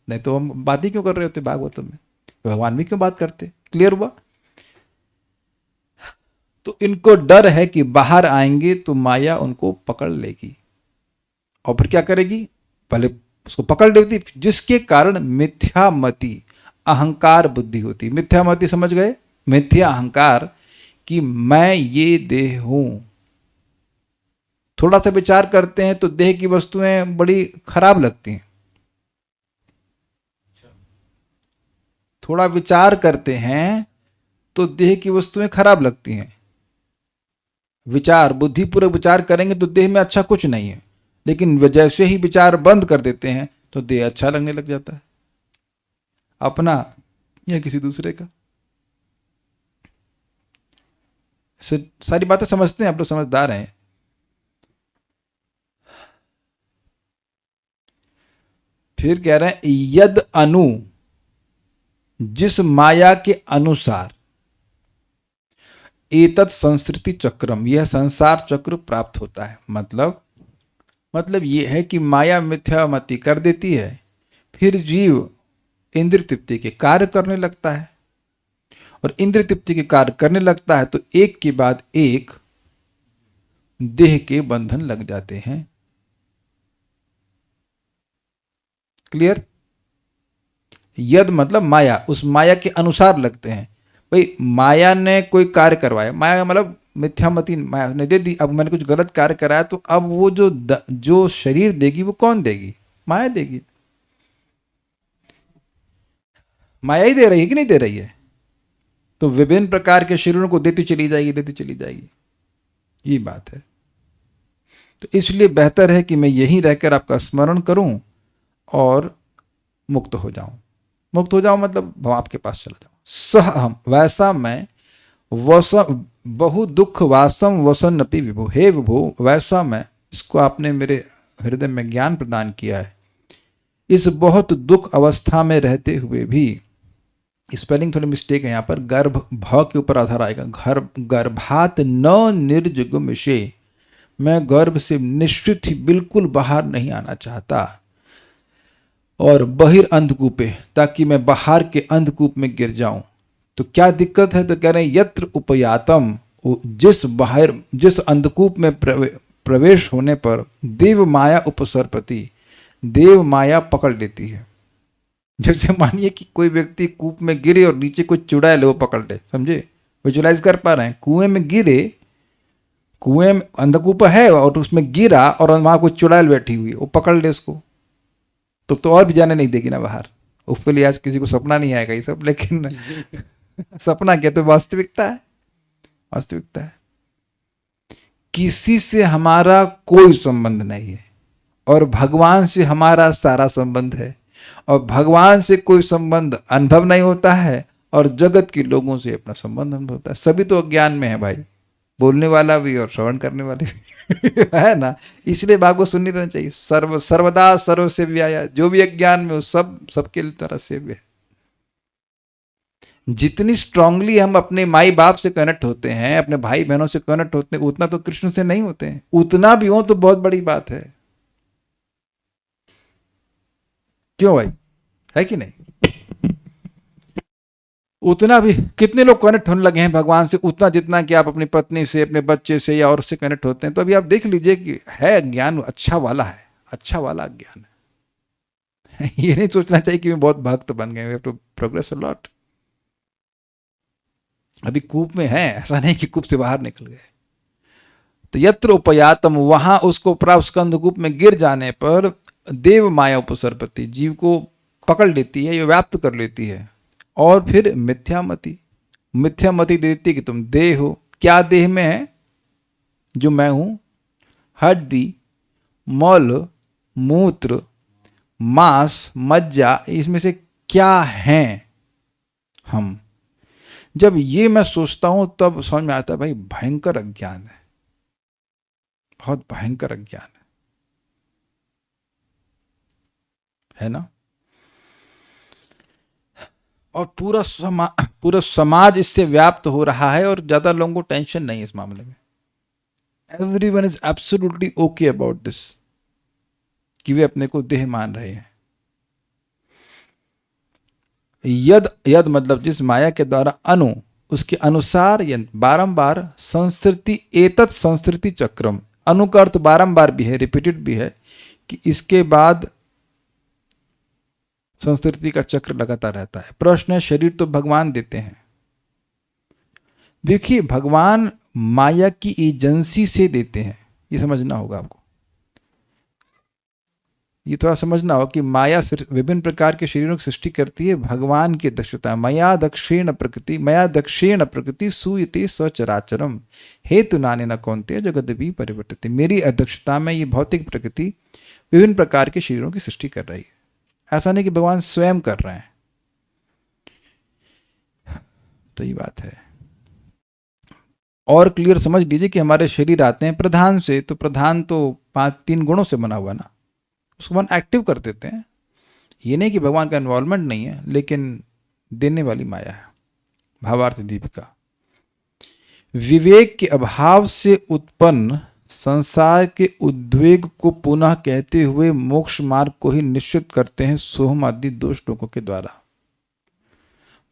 नहीं तो हम बात ही क्यों कर रहे होते भागवतम में, भगवान भी क्यों बात करते? क्लियर हुआ? तो इनको डर है कि बाहर आएंगे तो माया उनको पकड़ लेगी, और फिर क्या करेगी? पहले उसको पकड़ लेती, जिसके कारण मिथ्यामति अहंकार बुद्धि होती। मिथ्यामति समझ गए? मिथ्या अहंकार कि मैं ये देह हूं। थोड़ा सा विचार करते हैं तो देह की वस्तुएं बड़ी खराब लगती हैं। थोड़ा विचार करते हैं तो देह की वस्तुएं खराब लगती हैं। विचार बुद्धिपूर्वक विचार करेंगे तो देह में अच्छा कुछ नहीं है, लेकिन जैसे ही विचार बंद कर देते हैं तो देह अच्छा लगने लग जाता है, अपना या किसी दूसरे का। सारी बातें समझते हैं आप लोग, समझदार हैं। फिर कह रहे हैं यद अनु, जिस माया के अनुसार, एतत् संसृति चक्रम, यह संसार चक्र प्राप्त होता है। मतलब यह है कि माया मिथ्यामति कर देती है, फिर जीव इंद्रिय तृप्ति के कार्य करने लगता है, और इंद्रिय तृप्ति के कार्य करने लगता है तो एक के बाद एक देह के बंधन लग जाते हैं। क्लियर? यद मतलब माया, उस माया के अनुसार लगते हैं। भाई माया ने कोई कार्य करवाया, माया मतलब मिथ्यामति माया ने दे दी, अब मैंने कुछ गलत कार्य कराया तो अब वो जो शरीर देगी वो कौन देगी? माया देगी। माया ही दे रही है कि नहीं दे रही है? तो विभिन्न प्रकार के शरीरों को देती चली जाएगी, देती चली जाएगी, ये बात है। तो इसलिए बेहतर है कि मैं यहीं रहकर आपका स्मरण करूं और मुक्त हो जाऊं। मुक्त हो जाऊं मतलब आपके पास चला जाऊं। सह हम, वैसा मैं, वसम बहु दुख वासम वसन अपि विभु, हे विभु वैसा मैं, इसको आपने मेरे हृदय में ज्ञान प्रदान किया है। इस बहुत दुख अवस्था में रहते हुए भी, स्पेलिंग थोड़ी मिस्टेक है यहाँ पर, गर्भ भ के ऊपर आधार आएगा, गर्भात न निर्जुगमिषे, मैं गर्भ से निश्चित ही बिल्कुल बाहर नहीं आना चाहता, और बहिर अंधकूपे, ताकि मैं बाहर के अंधकूप में गिर जाऊं। तो क्या दिक्कत है? तो कह रहे हैं यत्र उपयातम, जिस अंधकूप में प्रवेश होने पर देव माया उपसर्पति, देव माया पकड़ लेती है। जैसे मानिए कि कोई व्यक्ति कूप में गिरे और नीचे कोई चुड़ैल वो पकड़ ले, समझे? विजुलाइज कर पा रहे हैं? कुएं में गिरे, कुएं में अंधकूप है और उसमें गिरा और वहां कोई चुड़ैल बैठी हुई, वो पकड़ ले उसको, तो और भी जाने नहीं देगी ना बाहर। उसके लिए आज किसी को सपना नहीं आएगा ये सब, लेकिन सपना क्या, तो वास्तविकता है, वास्तविकता है। किसी से हमारा कोई संबंध नहीं है और भगवान से हमारा सारा संबंध है, और भगवान से कोई संबंध अनुभव नहीं होता है और जगत के लोगों से अपना संबंध अनुभव होता है। सभी तो अज्ञान में है भाई, बोलने वाला भी और श्रवण करने वाले भी है ना। इसलिए भागवत सुननी रहना चाहिए। सर्वदा सर्व सेव्याय, जो भी अज्ञान में हो सब सबके लिए तरह सेव्य है। जितनी स्ट्रांगली हम अपने माई बाप से कनेक्ट होते हैं, अपने भाई बहनों से कनेक्ट होते हैं, उतना तो कृष्ण से नहीं होते हैं। उतना भी हो तो बहुत बड़ी बात है, क्यों भाई, है कि नहीं? उतना भी कितने लोग कनेक्ट होने लगे हैं भगवान से, उतना जितना कि आप अपनी पत्नी से, अपने बच्चे से या और से कनेक्ट होते हैं। तो अभी आप देख लीजिए कि है ज्ञान अच्छा वाला है, अच्छा वाला ज्ञान है। ये नहीं सोचना चाहिए कि मैं बहुत भक्त बन गए, we have to progress a lot. अभी कूप में है, ऐसा नहीं कि कूप से बाहर निकल गए। तो यत्र उपयातम, वहां उसको प्राप्त स्कंदकूप में गिर जाने पर देव माया उपसर्पति, जीव को पकड़ लेती है, ये व्याप्त कर लेती है। और फिर मिथ्यामति, मिथ्यामति देती है कि तुम देह हो। क्या देह में है? जो मैं हूं, हड्डी, मल, मूत्र, मांस, मज्जा, इसमें से क्या हैं हम? जब ये मैं सोचता हूं तब समझ में आता है भाई भयंकर अज्ञान है, बहुत भयंकर अज्ञान है ना। और पूरा समाज इससे व्याप्त हो रहा है और ज्यादा लोगों को टेंशन नहीं है इस मामले में। Everyone is absolutely okay about this, कि वे अपने को देह मान रहे हैं। यद, यद मतलब जिस माया के द्वारा अनु, उसके अनुसार या बारंबार, संस्कृति, एतत् संस्कृति चक्रम, अनु का अर्थ बारंबार भी है, रिपीटेड भी है, कि इसके बाद संस्कृति का चक्र लगातार रहता है। प्रश्न है, शरीर तो भगवान देते हैं। देखिए, भगवान माया की एजेंसी से देते हैं, ये समझना होगा आपको। ये थोड़ा समझना हो कि माया विभिन्न प्रकार के शरीरों की सृष्टि करती है भगवान की दक्षता। मया दक्षेण प्रकृति, मया दक्षेण प्रकृति सूयते सचराचरम हेतु नाने न कौन्तेय जगद भी परिवर्तित। मेरी अध्यक्षता में ये भौतिक प्रकृति विभिन्न प्रकार के शरीरों की सृष्टि कर रही है। ऐसा नहीं कि भगवान स्वयं कर रहे हैं। तो ये बात है। और क्लियर समझ लीजिए कि हमारे शरीर आते हैं प्रधान से, तो प्रधान तो 3 गुणों से बना हुआ ना, उसको भगवान एक्टिव कर देते हैं। ये नहीं कि भगवान का इन्वॉल्वमेंट नहीं है, लेकिन देने वाली माया है। भावार्थ दीपिका, विवेक के अभाव से उत्पन्न संसार के उद्वेग को पुनः कहते हुए मोक्ष मार्ग को ही निश्चित करते हैं सोहम आदि 2 श्लोकों के द्वारा।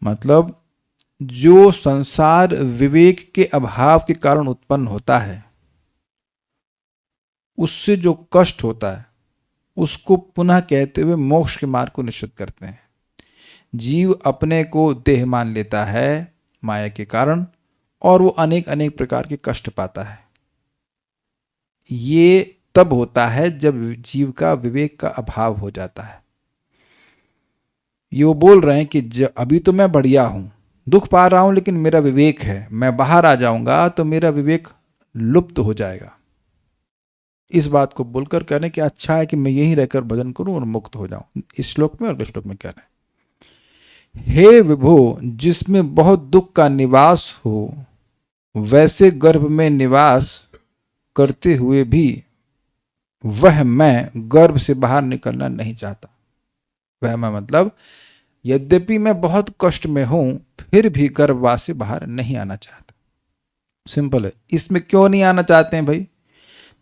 मतलब जो संसार विवेक के अभाव के कारण उत्पन्न होता है, उससे जो कष्ट होता है, उसको पुनः कहते हुए मोक्ष के मार्ग को निश्चित करते हैं। जीव अपने को देह मान लेता है माया के कारण, और वो अनेक अनेक प्रकार के कष्ट पाता है। ये तब होता है जब जीव का विवेक का अभाव हो जाता है। ये वो बोल रहे हैं कि अभी तो मैं बढ़िया हूं, दुख पा रहा हूं, लेकिन मेरा विवेक है, मैं बाहर आ जाऊंगा तो मेरा विवेक लुप्त हो जाएगा। इस बात को बोलकर कह रहे हैं कि अच्छा है कि मैं यहीं रहकर भजन करूं और मुक्त हो जाऊं। इस श्लोक में और इस श्लोक में कह रहे हैं, हे विभो, जिसमें बहुत दुख का निवास हो, वैसे गर्भ में निवास करते हुए भी वह मैं गर्भ से बाहर निकलना नहीं चाहता। वह मैं मतलब यद्यपि मैं बहुत कष्ट में हूं, फिर भी गर्भवास से बाहर नहीं आना चाहता। सिंपल है। इसमें क्यों नहीं आना चाहते हैं भाई?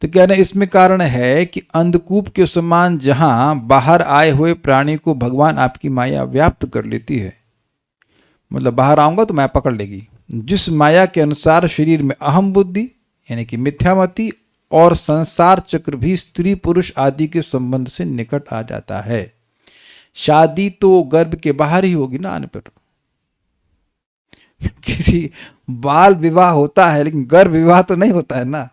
तो कह रहे हैं इसमें कारण है कि अंधकूप के समान जहां बाहर आए हुए प्राणी को भगवान आपकी माया व्याप्त कर लेती है, मतलब बाहर आऊंगा तो मैं पकड़ लेगी। जिस माया के अनुसार शरीर में अहम बुद्धि यानी कि मिथ्यामति और संसार चक्र भी स्त्री पुरुष आदि के संबंध से निकट आ जाता है। शादी तो गर्भ के बाहर ही होगी ना आने पर। किसी बाल विवाह होता है लेकिन गर्भ विवाह तो नहीं होता है ना,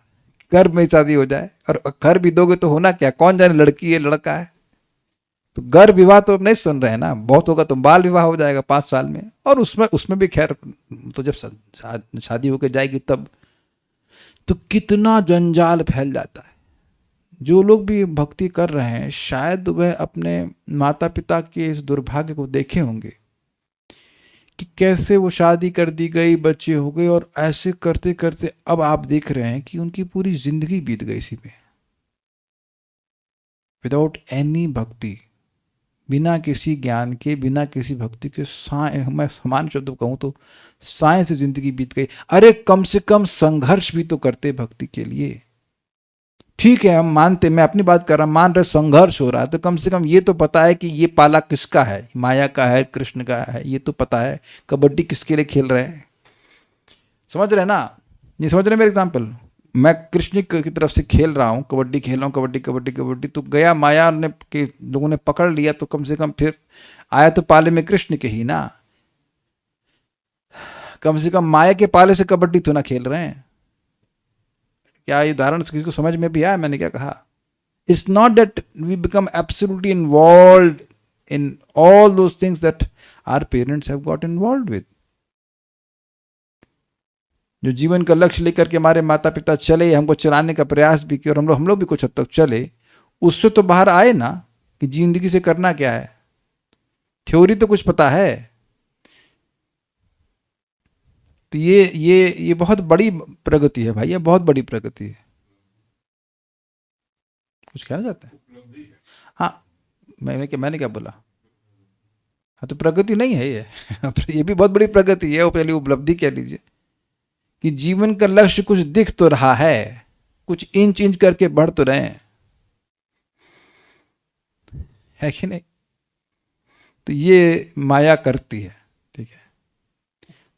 गर्भ में शादी हो जाए। और घर भी दोगे तो होना क्या, कौन जाने लड़की है लड़का है। तो गर्भ विवाह तो नहीं सुन रहे हैं ना, बहुत होगा तो बाल विवाह हो जाएगा 5 साल में। और उसमें भी खैर तो जब शादी होकर जाएगी तब तो कितना जंजाल फैल जाता है। जो लोग भी भक्ति कर रहे हैं शायद वह अपने माता पिता के इस दुर्भाग्य को देखे होंगे कि कैसे वो शादी कर दी गई, बच्चे हो गए, और ऐसे करते करते अब आप देख रहे हैं कि उनकी पूरी जिंदगी बीत गई इसी में, विदाउट एनी भक्ति, बिना किसी ज्ञान के, बिना किसी भक्ति के। मैं समान शब्द कहूँ तो साए से जिंदगी बीत गई। अरे कम से कम संघर्ष भी तो करते भक्ति के लिए। ठीक है हम मानते, मैं अपनी बात कर रहा हूँ, मान रहे संघर्ष हो रहा है तो कम से कम ये तो पता है कि ये पाला किसका है, माया का है, कृष्ण का है, ये तो पता है। कबड्डी किसके लिए खेल रहे हैं, समझ रहे ना, ये समझ रहे मेरे एग्जाम्पल। मैं कृष्ण की तरफ से खेल रहा हूँ, कबड्डी खेल रहा हूँ, कबड्डी कबड्डी कबड्डी, तो गया माया ने के लोगों ने पकड़ लिया तो कम से कम फिर आया तो पाले में कृष्ण के ही ना। कम से कम माया के पाले से कबड्डी तो ना खेल रहे हैं। क्या ये उदाहरण किसी को समझ में भी आया मैंने क्या कहा? It's not that we become absolutely involved in all those things that our parents have got involved with. जो जीवन का लक्ष्य लेकर के हमारे माता पिता चले, हमको चलाने का प्रयास भी किया और हम लोग भी कुछ हद तक चले, उससे तो बाहर आए ना कि जिंदगी से करना क्या है। थ्योरी तो कुछ पता है। तो ये बहुत बड़ी प्रगति है भाई, ये बहुत बड़ी प्रगति है। कुछ कहना चाहते हैं? हाँ मैंने क्या बोला? हाँ तो प्रगति नहीं है ये भी बहुत बड़ी प्रगति है। वो पहले उपलब्धि कह लीजिए कि जीवन का लक्ष्य कुछ दिख तो रहा है, कुछ इंच इंच करके बढ़ तो रहे हैं, है कि नहीं? तो ये माया करती है। ठीक है,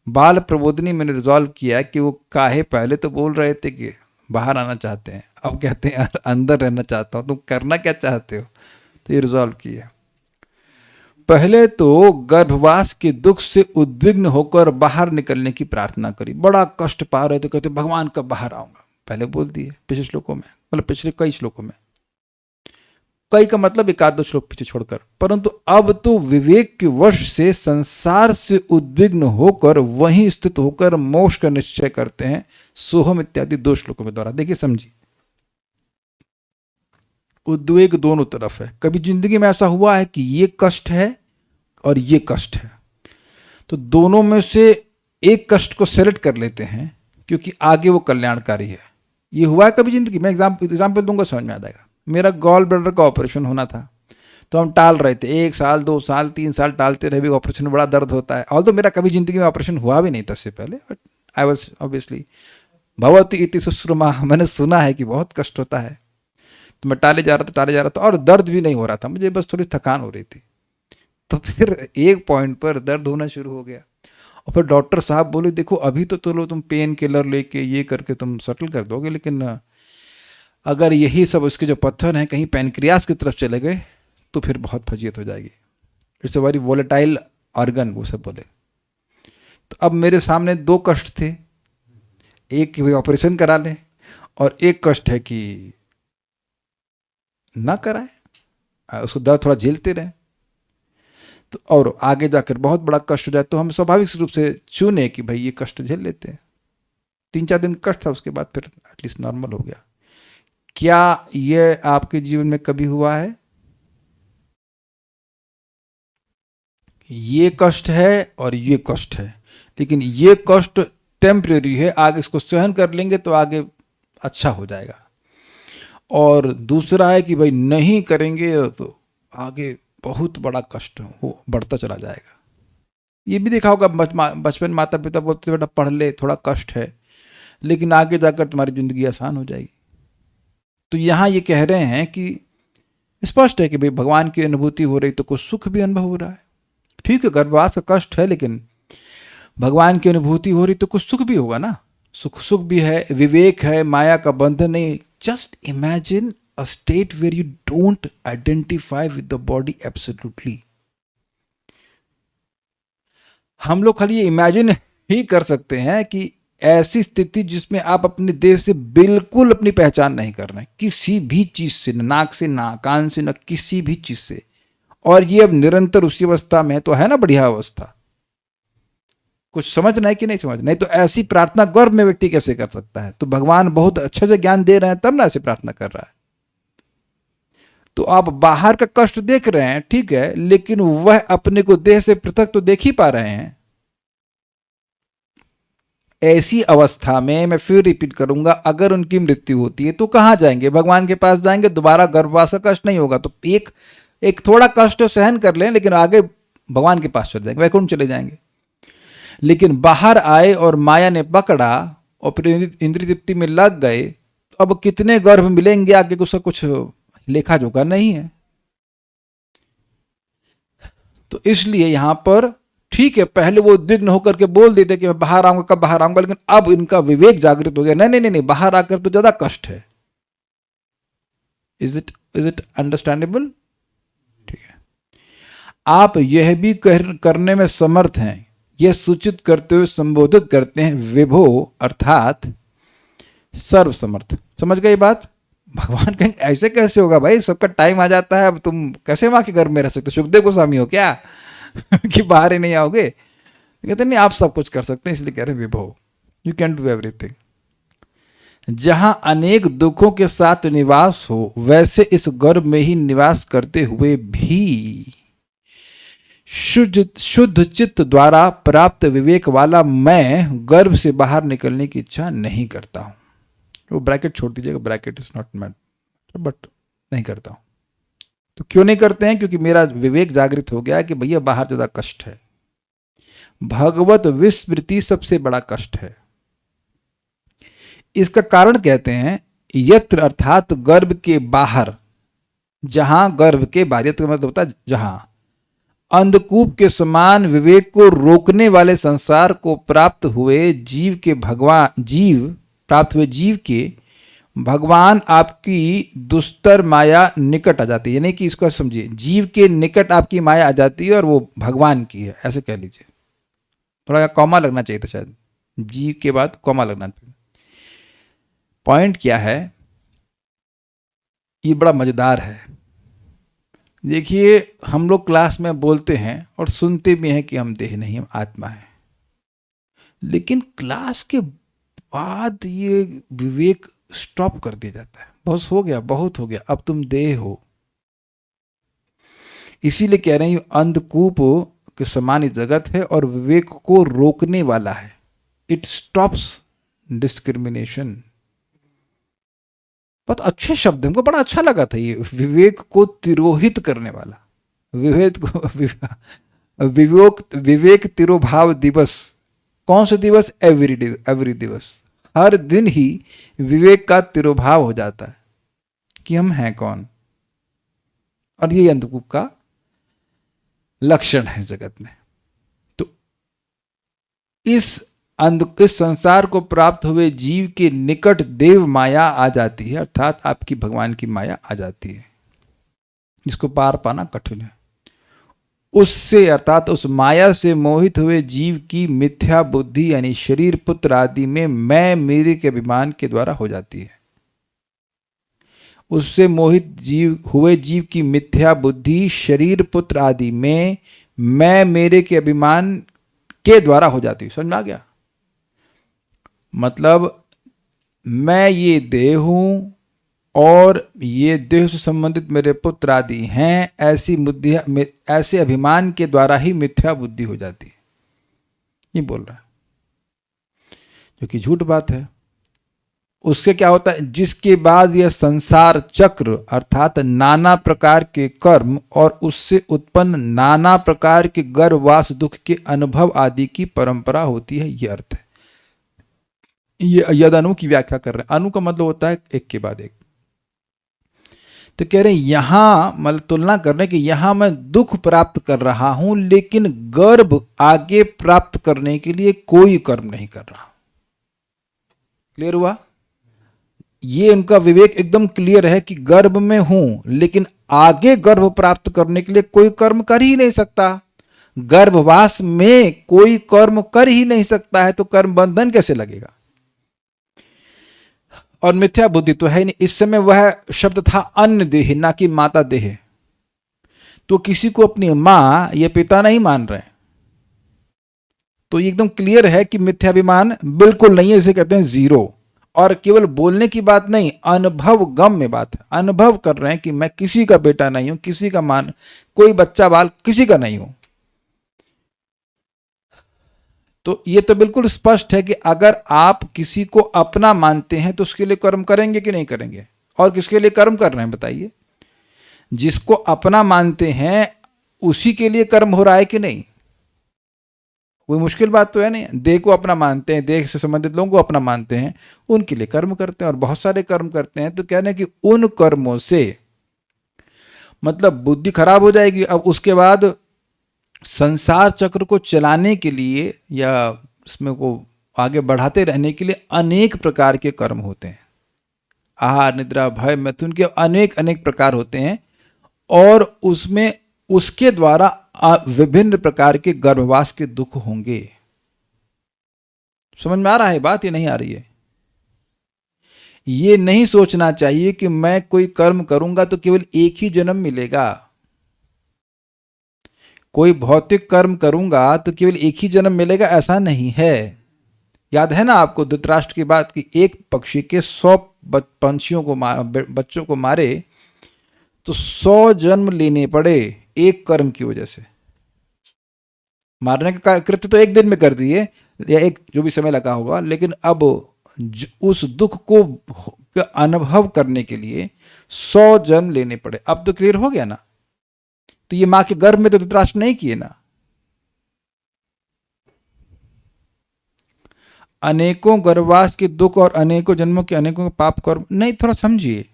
बाल प्रबोधनी मैंने रिजॉल्व किया कि वो काहे पहले तो बोल रहे थे कि बाहर आना चाहते हैं, अब कहते हैं यार अंदर रहना चाहता हूं। तुम करना क्या चाहते हो? तो ये रिजॉल्व किया। पहले तो गर्भवास के दुख से उद्विग्न होकर बाहर निकलने की प्रार्थना करी। बड़ा कष्ट पा रहे थे, कहते भगवान कब बाहर आऊंगा, पहले बोल दिए पिछले श्लोकों में, मतलब पिछले कई श्लोकों में, कई का मतलब एक आध दो श्लोक पीछे छोड़कर। परंतु अब तो विवेक के वश से संसार से उद्विग्न होकर वहीं स्थित होकर मोक्ष का निश्चय करते हैं, सोहम इत्यादि 2 श्लोकों के द्वारा। देखिए समझिए, उद्वेग दोनों तरफ है। कभी जिंदगी में ऐसा हुआ है कि ये कष्ट है और ये कष्ट है, तो दोनों में से एक कष्ट को सेलेक्ट कर लेते हैं क्योंकि आगे वो कल्याणकारी है। ये हुआ है कभी जिंदगी में? एग्जाम्पल दूंगा, समझ में आ जाएगा। मेरा गॉल ब्लैडर का ऑपरेशन होना था तो हम टाल रहे थे, 1 साल 2 साल 3 साल टालते रहे भी। ऑपरेशन बड़ा दर्द होता है। ऑल्दो मेरा कभी जिंदगी में ऑपरेशन हुआ भी नहीं था इससे पहले, बट आई वॉज ऑब्वियसली भवती इति शुश्रुमा, मैंने सुना है कि बहुत कष्ट होता है। तो मैं टाले जा रहा था और दर्द भी नहीं हो रहा था मुझे, बस थोड़ी थकान हो रही थी। तो फिर एक पॉइंट पर दर्द होना शुरू हो गया और फिर डॉक्टर साहब बोले देखो अभी तो चलो तुम पेन किलर लेके ये करके तुम सेटल कर दोगे, लेकिन अगर यही सब उसके जो पत्थर हैं कहीं पैनक्रियास की तरफ चले गए तो फिर बहुत फजीयत हो जाएगी। It's a very volatile organ, वो सब बोले। तो अब मेरे सामने 2 कष्ट थे, एक कि भाई ऑपरेशन करा लें और एक कष्ट है कि ना कराएं, उसको दर्द थोड़ा झेलते रहें। तो और आगे जाकर बहुत बड़ा कष्ट हो जाए तो हम स्वाभाविक रूप से चुने कि भाई ये कष्ट झेल लेते हैं। 3-4 दिन कष्ट था, उसके बाद फिर एटलीस्ट नॉर्मल हो गया। क्या ये आपके जीवन में कभी हुआ है? ये कष्ट है और ये कष्ट है, लेकिन ये कष्ट टेम्परेरी है, आगे इसको सहन कर लेंगे तो आगे अच्छा हो जाएगा। और दूसरा है कि भाई नहीं करेंगे तो आगे बहुत बड़ा कष्ट वो बढ़ता चला जाएगा। ये भी देखा होगा, बचपन माता पिता बोलते बेटा पढ़ ले, थोड़ा कष्ट है लेकिन आगे जाकर तुम्हारी जिंदगी आसान हो जाएगी। तो यहाँ ये कह रहे हैं कि स्पष्ट है कि भाई भगवान की अनुभूति हो रही तो कुछ सुख भी अनुभव हो रहा है। ठीक है, गर्भवास का कष्ट है लेकिन भगवान की अनुभूति हो रही तो कुछ सुख भी होगा ना। सुख भी है, विवेक है, माया का बंधन नहीं। Just imagine a state where you don't identify with the body absolutely. हम लोग खाली ये इमेजिन ही कर सकते हैं कि ऐसी स्थिति जिसमें आप अपने देह से बिल्कुल अपनी पहचान नहीं कर रहे हैं, किसी भी चीज से, न नाक से, ना कान से, न किसी भी चीज से, और ये अब निरंतर उसी अवस्था में है, तो है ना बढ़िया अवस्था। कुछ समझना है कि नहीं समझना? नहीं तो ऐसी प्रार्थना गर्भ में व्यक्ति कैसे कर सकता है? तो भगवान बहुत अच्छे से ज्ञान दे रहे हैं तब ना ऐसे प्रार्थना कर रहा है। तो आप बाहर का कष्ट देख रहे हैं, ठीक है, लेकिन वह अपने को देह से पृथक तो देख ही पा रहे हैं। ऐसी अवस्था में मैं फिर रिपीट करूंगा, अगर उनकी मृत्यु होती है तो कहां जाएंगे? भगवान के पास जाएंगे, दोबारा गर्भवास का कष्ट नहीं होगा। तो एक थोड़ा कष्ट सहन कर लें, लेकिन आगे भगवान के पास चले जाएंगे, वैकुंठ चले जाएंगे। लेकिन बाहर आए और माया ने पकड़ा और फिर इंद्रिय तृप्ति में लग गए, तो अब कितने गर्भ मिलेंगे आगे, उसका कुछ लेखा जोखा नहीं है। तो इसलिए यहां पर ठीक है, पहले वो उद्विग्न होकर के बोल देते कि मैं बाहर आऊंगा, कब बाहर आऊंगा, लेकिन अब इनका विवेक जागृत हो गया, नहीं नहीं नहीं, बाहर आकर तो ज्यादा कष्ट है। Is it understandable? ठीक है। आप यह भी करने में समर्थ हैं, यह सूचित करते हुए संबोधित करते हैं विभो अर्थात सर्वसमर्थ। समझ गए बात? भगवान कहेंगे ऐसे कैसे होगा भाई, सबका टाइम आ जाता है, अब तुम कैसे मां के घर में रह सकते? सुखदेव गोस्वामी हो क्या कि बाहर ही नहीं आओगे? कहते नहीं, आप सब कुछ कर सकते हैं, इसलिए कह रहे विभो, यू कैन डू एवरीथिंग। जहां अनेक दुखों के साथ निवास हो, वैसे इस गर्भ में ही निवास करते हुए भी शुद्ध चित्त द्वारा प्राप्त विवेक वाला मैं गर्भ से बाहर निकलने की इच्छा नहीं करता हूं। वो ब्रैकेट छोड़ दीजिएगा, bracket is not matter, but नहीं करता हूं। तो क्यों नहीं करते हैं? क्योंकि मेरा विवेक जागृत हो गया कि भैया बाहर ज्यादा कष्ट है। भगवत विस्मृति सबसे बड़ा कष्ट है। इसका कारण कहते हैं यत्र अर्थात गर्भ के बाहर, जहां गर्भ के बाहर, यत्र मतलब होता है जहां अंधकूप के समान विवेक को रोकने वाले संसार को प्राप्त हुए जीव के भगवान आपकी दुस्तर माया निकट आ जाती है। यानी कि इसको समझिए, जीव के निकट आपकी माया आ जाती है और वो भगवान की है, ऐसे कह लीजिए। थोड़ा कॉमा लगना चाहिए था शायद, जीव के बाद कॉमा लगना चाहिए। पॉइंट क्या है, ये बड़ा मजेदार है। देखिए, हम लोग क्लास में बोलते हैं और सुनते भी हैं कि हम देह नहीं, हम आत्मा है, लेकिन क्लास के बाद ये विवेक स्टॉप कर दिया जाता है। बस हो गया, बहुत हो गया, अब तुम देह हो। इसीलिए कह रहे हैं अंधकूप के समान जगत है और विवेक को रोकने वाला है। It stops discrimination. बहुत अच्छे शब्द, हमको बड़ा अच्छा लगा था ये, विवेक को तिरोहित करने वाला। विवेक तिरोभाव दिवस। कौन सा दिवस? एवरी दिवस। हर दिन ही विवेक का तिरोभाव हो जाता है कि हम हैं कौन, और ये अंधकूप का लक्षण है जगत में। तो इस संसार को प्राप्त हुए जीव के निकट देव माया आ जाती है, अर्थात आपकी भगवान की माया आ जाती है। इसको पार पाना कठिन है। उससे अर्थात उस माया से मोहित हुए जीव की मिथ्या बुद्धि यानी शरीर पुत्र आदि में मैं मेरे के अभिमान के द्वारा हो जाती है। उससे मोहित हुए जीव की मिथ्या बुद्धि शरीर पुत्र आदि में मैं मेरे के अभिमान के द्वारा हो जाती है। समझ में आ गया? मतलब मैं ये देह हूं और ये देह से संबंधित मेरे पुत्र आदि हैं, ऐसे अभिमान के द्वारा ही मिथ्या बुद्धि हो जाती है। ये बोल रहा है, जो कि झूठ बात है। उससे क्या होता है? जिसके बाद यह संसार चक्र अर्थात नाना प्रकार के कर्म और उससे उत्पन्न नाना प्रकार के गर्भवास दुख के अनुभव आदि की परंपरा होती है। यह अर्थ है। ये यद अनु की व्याख्या कर रहे हैं। अनु का मतलब होता है एक के बाद एक। तो कह रहे हैं यहां मतलब तुलना कर रहे हैं कि यहां मैं दुख प्राप्त कर रहा हूं, लेकिन गर्भ आगे प्राप्त करने के लिए कोई कर्म नहीं कर रहा। क्लियर हुआ? ये उनका विवेक एकदम क्लियर है कि गर्भ में हूं, लेकिन आगे गर्भ प्राप्त करने के लिए कोई कर्म कर ही नहीं सकता। गर्भवास में कोई कर्म कर ही नहीं सकता है तो कर्म बंधन कैसे लगेगा? और मिथ्या बुद्धि तो है नहीं। इस समय वह शब्द था अन्न देह, ना कि माता देह। तो किसी को अपनी मां या पिता नहीं मान रहे, तो ये एकदम क्लियर है कि मिथ्याभिमान बिल्कुल नहीं है, इसे कहते हैं जीरो। और केवल बोलने की बात नहीं, अनुभव गम में बात है। अनुभव कर रहे हैं कि मैं किसी का बेटा नहीं हूं, किसी का मान, कोई बच्चा बाल किसी का नहीं हूं। तो ये तो बिल्कुल स्पष्ट है कि अगर आप किसी को अपना मानते हैं तो उसके लिए कर्म करेंगे कि नहीं करेंगे? और किसके लिए कर्म कर रहे हैं बताइए? जिसको अपना मानते हैं उसी के लिए कर्म हो रहा है कि नहीं? कोई मुश्किल बात तो है नहीं। देह को अपना मानते हैं, देह से संबंधित लोगों को अपना मानते हैं, उनके लिए कर्म करते हैं और बहुत सारे कर्म करते हैं। तो कहने कि उन कर्मों से मतलब बुद्धि खराब हो जाएगी। अब उसके बाद संसार चक्र को चलाने के लिए या इसमें को आगे बढ़ाते रहने के लिए अनेक प्रकार के कर्म होते हैं। आहार, निद्रा, भय, मैथुन के अनेक अनेक प्रकार होते हैं और उसमें उसके द्वारा विभिन्न प्रकार के गर्भवास के दुख होंगे। समझ में आ रहा है बात? ये नहीं आ रही है? ये नहीं सोचना चाहिए कि मैं कोई कर्म करूंगा तो केवल एक ही जन्म मिलेगा, कोई भौतिक कर्म करूंगा तो केवल एक ही जन्म मिलेगा, ऐसा नहीं है। याद है ना आपको धृतराष्ट्र की बात कि एक पक्षी के 100 पंछियों को बच्चों को मारे तो 100 जन्म लेने पड़े एक कर्म की वजह से। मारने का कृत्य तो एक दिन में कर दिए या एक जो भी समय लगा होगा, लेकिन अब उस दुख को अनुभव करने के लिए 100 जन्म लेने पड़े। अब तो क्लियर हो गया ना? तो ये मां के गर्भ में तो धृतराष्ट्र नहीं किए ना। अनेकों गर्भवास के दुख और अनेकों जन्मों के अनेकों पाप कर्म नहीं, थोड़ा समझिए।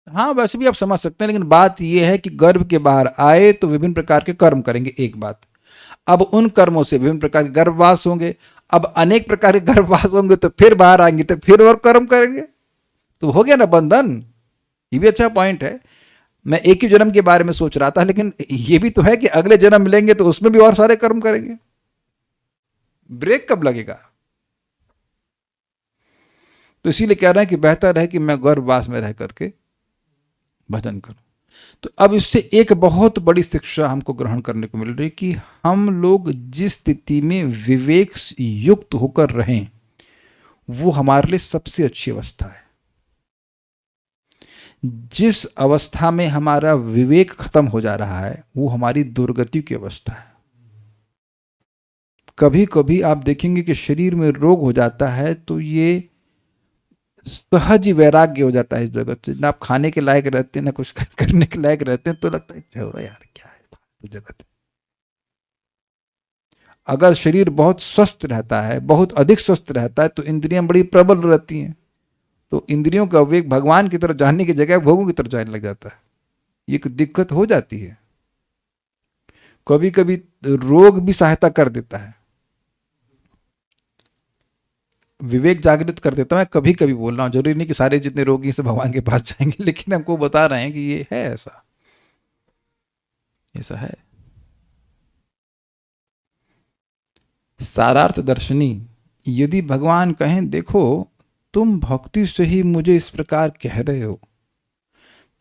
हाँ वैसे भी आप समझ सकते हैं, लेकिन बात यह है कि गर्भ के बाहर आए तो विभिन्न प्रकार के कर्म करेंगे, एक बात। अब उन कर्मों से विभिन्न प्रकार के गर्भवास होंगे। अब अनेक प्रकार के गर्भवास होंगे तो फिर बाहर आएंगे तो फिर और कर्म करेंगे, तो हो गया ना बंधन। ये भी अच्छा पॉइंट है। मैं एक ही जन्म के बारे में सोच रहा था, लेकिन ये भी तो है कि अगले जन्म मिलेंगे तो उसमें भी और सारे कर्म करेंगे। ब्रेक कब लगेगा? तो इसीलिए कह रहे हैं कि बेहतर है कि मैं गर्भवास में रह करके भजन करूं। तो अब इससे एक बहुत बड़ी शिक्षा हमको ग्रहण करने को मिल रही कि हम लोग जिस स्थिति में विवेक युक्त होकर रहें वो हमारे लिए सबसे अच्छी अवस्था है। जिस अवस्था में हमारा विवेक खत्म हो जा रहा है वो हमारी दुर्गति की अवस्था है। कभी कभी आप देखेंगे कि शरीर में रोग हो जाता है तो ये सहज ही वैराग्य हो जाता है इस जगत से। ना आप खाने के लायक रहते हैं, ना कुछ करने के लायक रहते हैं, तो लगता है चलो यार क्या है फालतू जगत है। अगर शरीर बहुत स्वस्थ रहता है, बहुत अधिक स्वस्थ रहता है, तो इंद्रियां बड़ी प्रबल रहती हैं, तो इंद्रियों का विवेक भगवान की तरफ जाने की जगह भोगों की तरफ जाने लग जाता है। ये एक दिक्कत हो जाती है। कभी कभी रोग भी सहायता कर देता है, विवेक जागृत कर देता है। मैं कभी कभी बोल रहा हूं, जरूरी नहीं कि सारे जितने रोगी से भगवान के पास जाएंगे, लेकिन हमको बता रहे हैं कि ये है ऐसा, ऐसा है। सारार्थ दर्शनी यदि भगवान कहें देखो तुम भक्ति से ही मुझे इस प्रकार कह रहे हो,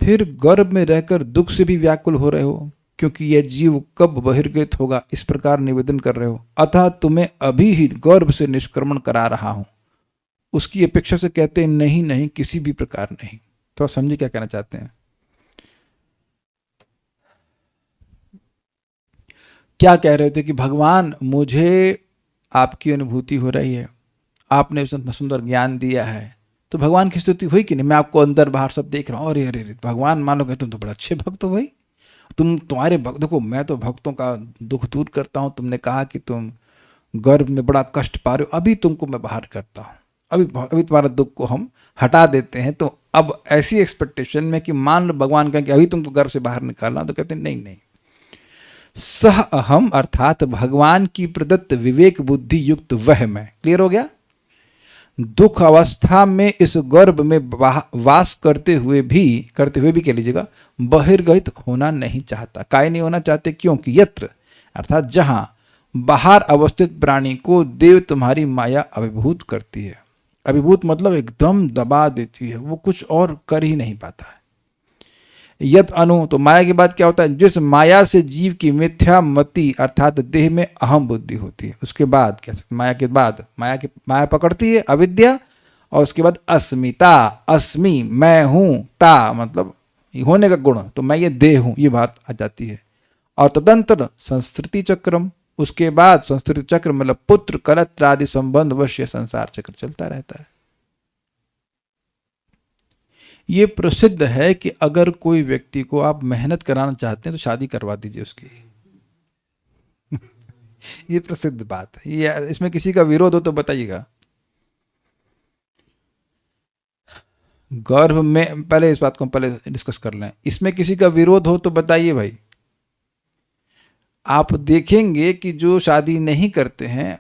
फिर गर्भ में रहकर दुख से भी व्याकुल हो रहे हो क्योंकि यह जीव कब बहिर्गत होगा, इस प्रकार निवेदन कर रहे हो, अतः तुम्हें अभी ही गर्भ से निष्क्रमण करा रहा हूं, उसकी अपेक्षा से कहते हैं नहीं नहीं किसी भी प्रकार नहीं। तो समझिए क्या कहना चाहते हैं। क्या कह रहे थे कि भगवान मुझे आपकी अनुभूति हो रही है, आपने इतना सुंदर ज्ञान दिया है, तो भगवान की स्तुति हुई कि नहीं? मैं आपको अंदर बाहर सब देख रहा हूँ, अरे अरे भगवान मानोगे तुम तो बड़ा अच्छे भक्त हो भाई, तुम्हारे भक्त देखो, मैं तो भक्तों का दुख दूर करता हूँ। तुमने कहा कि तुम गर्भ में बड़ा कष्ट पा रहे हो, अभी तुमको मैं बाहर करता हूँ, अभी तुम्हारा दुख को हम हटा देते हैं। तो अब ऐसी एक्सपेक्टेशन में कि मान लो भगवान कहें कि अभी तुमको गर्भ से बाहर निकालना, तो कहते हैं नहीं नहीं, सह अहम अर्थात भगवान की प्रदत्त विवेक बुद्धि युक्त वह मैं। क्लियर हो गया? दुख अवस्था में इस गर्भ में वास करते हुए भी कह लीजिएगा, बहिर्गत होना नहीं चाहता। काहे नहीं होना चाहते? क्योंकि यत्र अर्थात जहां बाहर अवस्थित प्राणी को देव तुम्हारी माया अभिभूत करती है। अभिभूत मतलब एकदम दबा देती है, वो कुछ और कर ही नहीं पाता है। यत अनु, तो माया के बाद क्या होता है? जिस माया से जीव की मिथ्या मति अर्थात देह में अहम बुद्धि होती है, उसके बाद क्या? माया के बाद माया पकड़ती है अविद्या, और उसके बाद अस्मिता, अस्मि मैं हूं, ता मतलब होने का गुण, तो मैं ये देह हूं, ये बात आ जाती है। और तदंतर संस्कृति चक्रम, उसके बाद संस्कृति चक्र मतलब पुत्र कलत्र आदि संबंध वश्य संसार चक्र चलता रहता है। ये प्रसिद्ध है कि अगर कोई व्यक्ति को आप मेहनत कराना चाहते हैं तो शादी करवा दीजिए उसकी। ये प्रसिद्ध बात है, ये इसमें किसी का विरोध हो तो बताइएगा। गर्भ में पहले इस बात को पहले डिस्कस कर लें, इसमें किसी का विरोध हो तो बताइए भाई। आप देखेंगे कि जो शादी नहीं करते हैं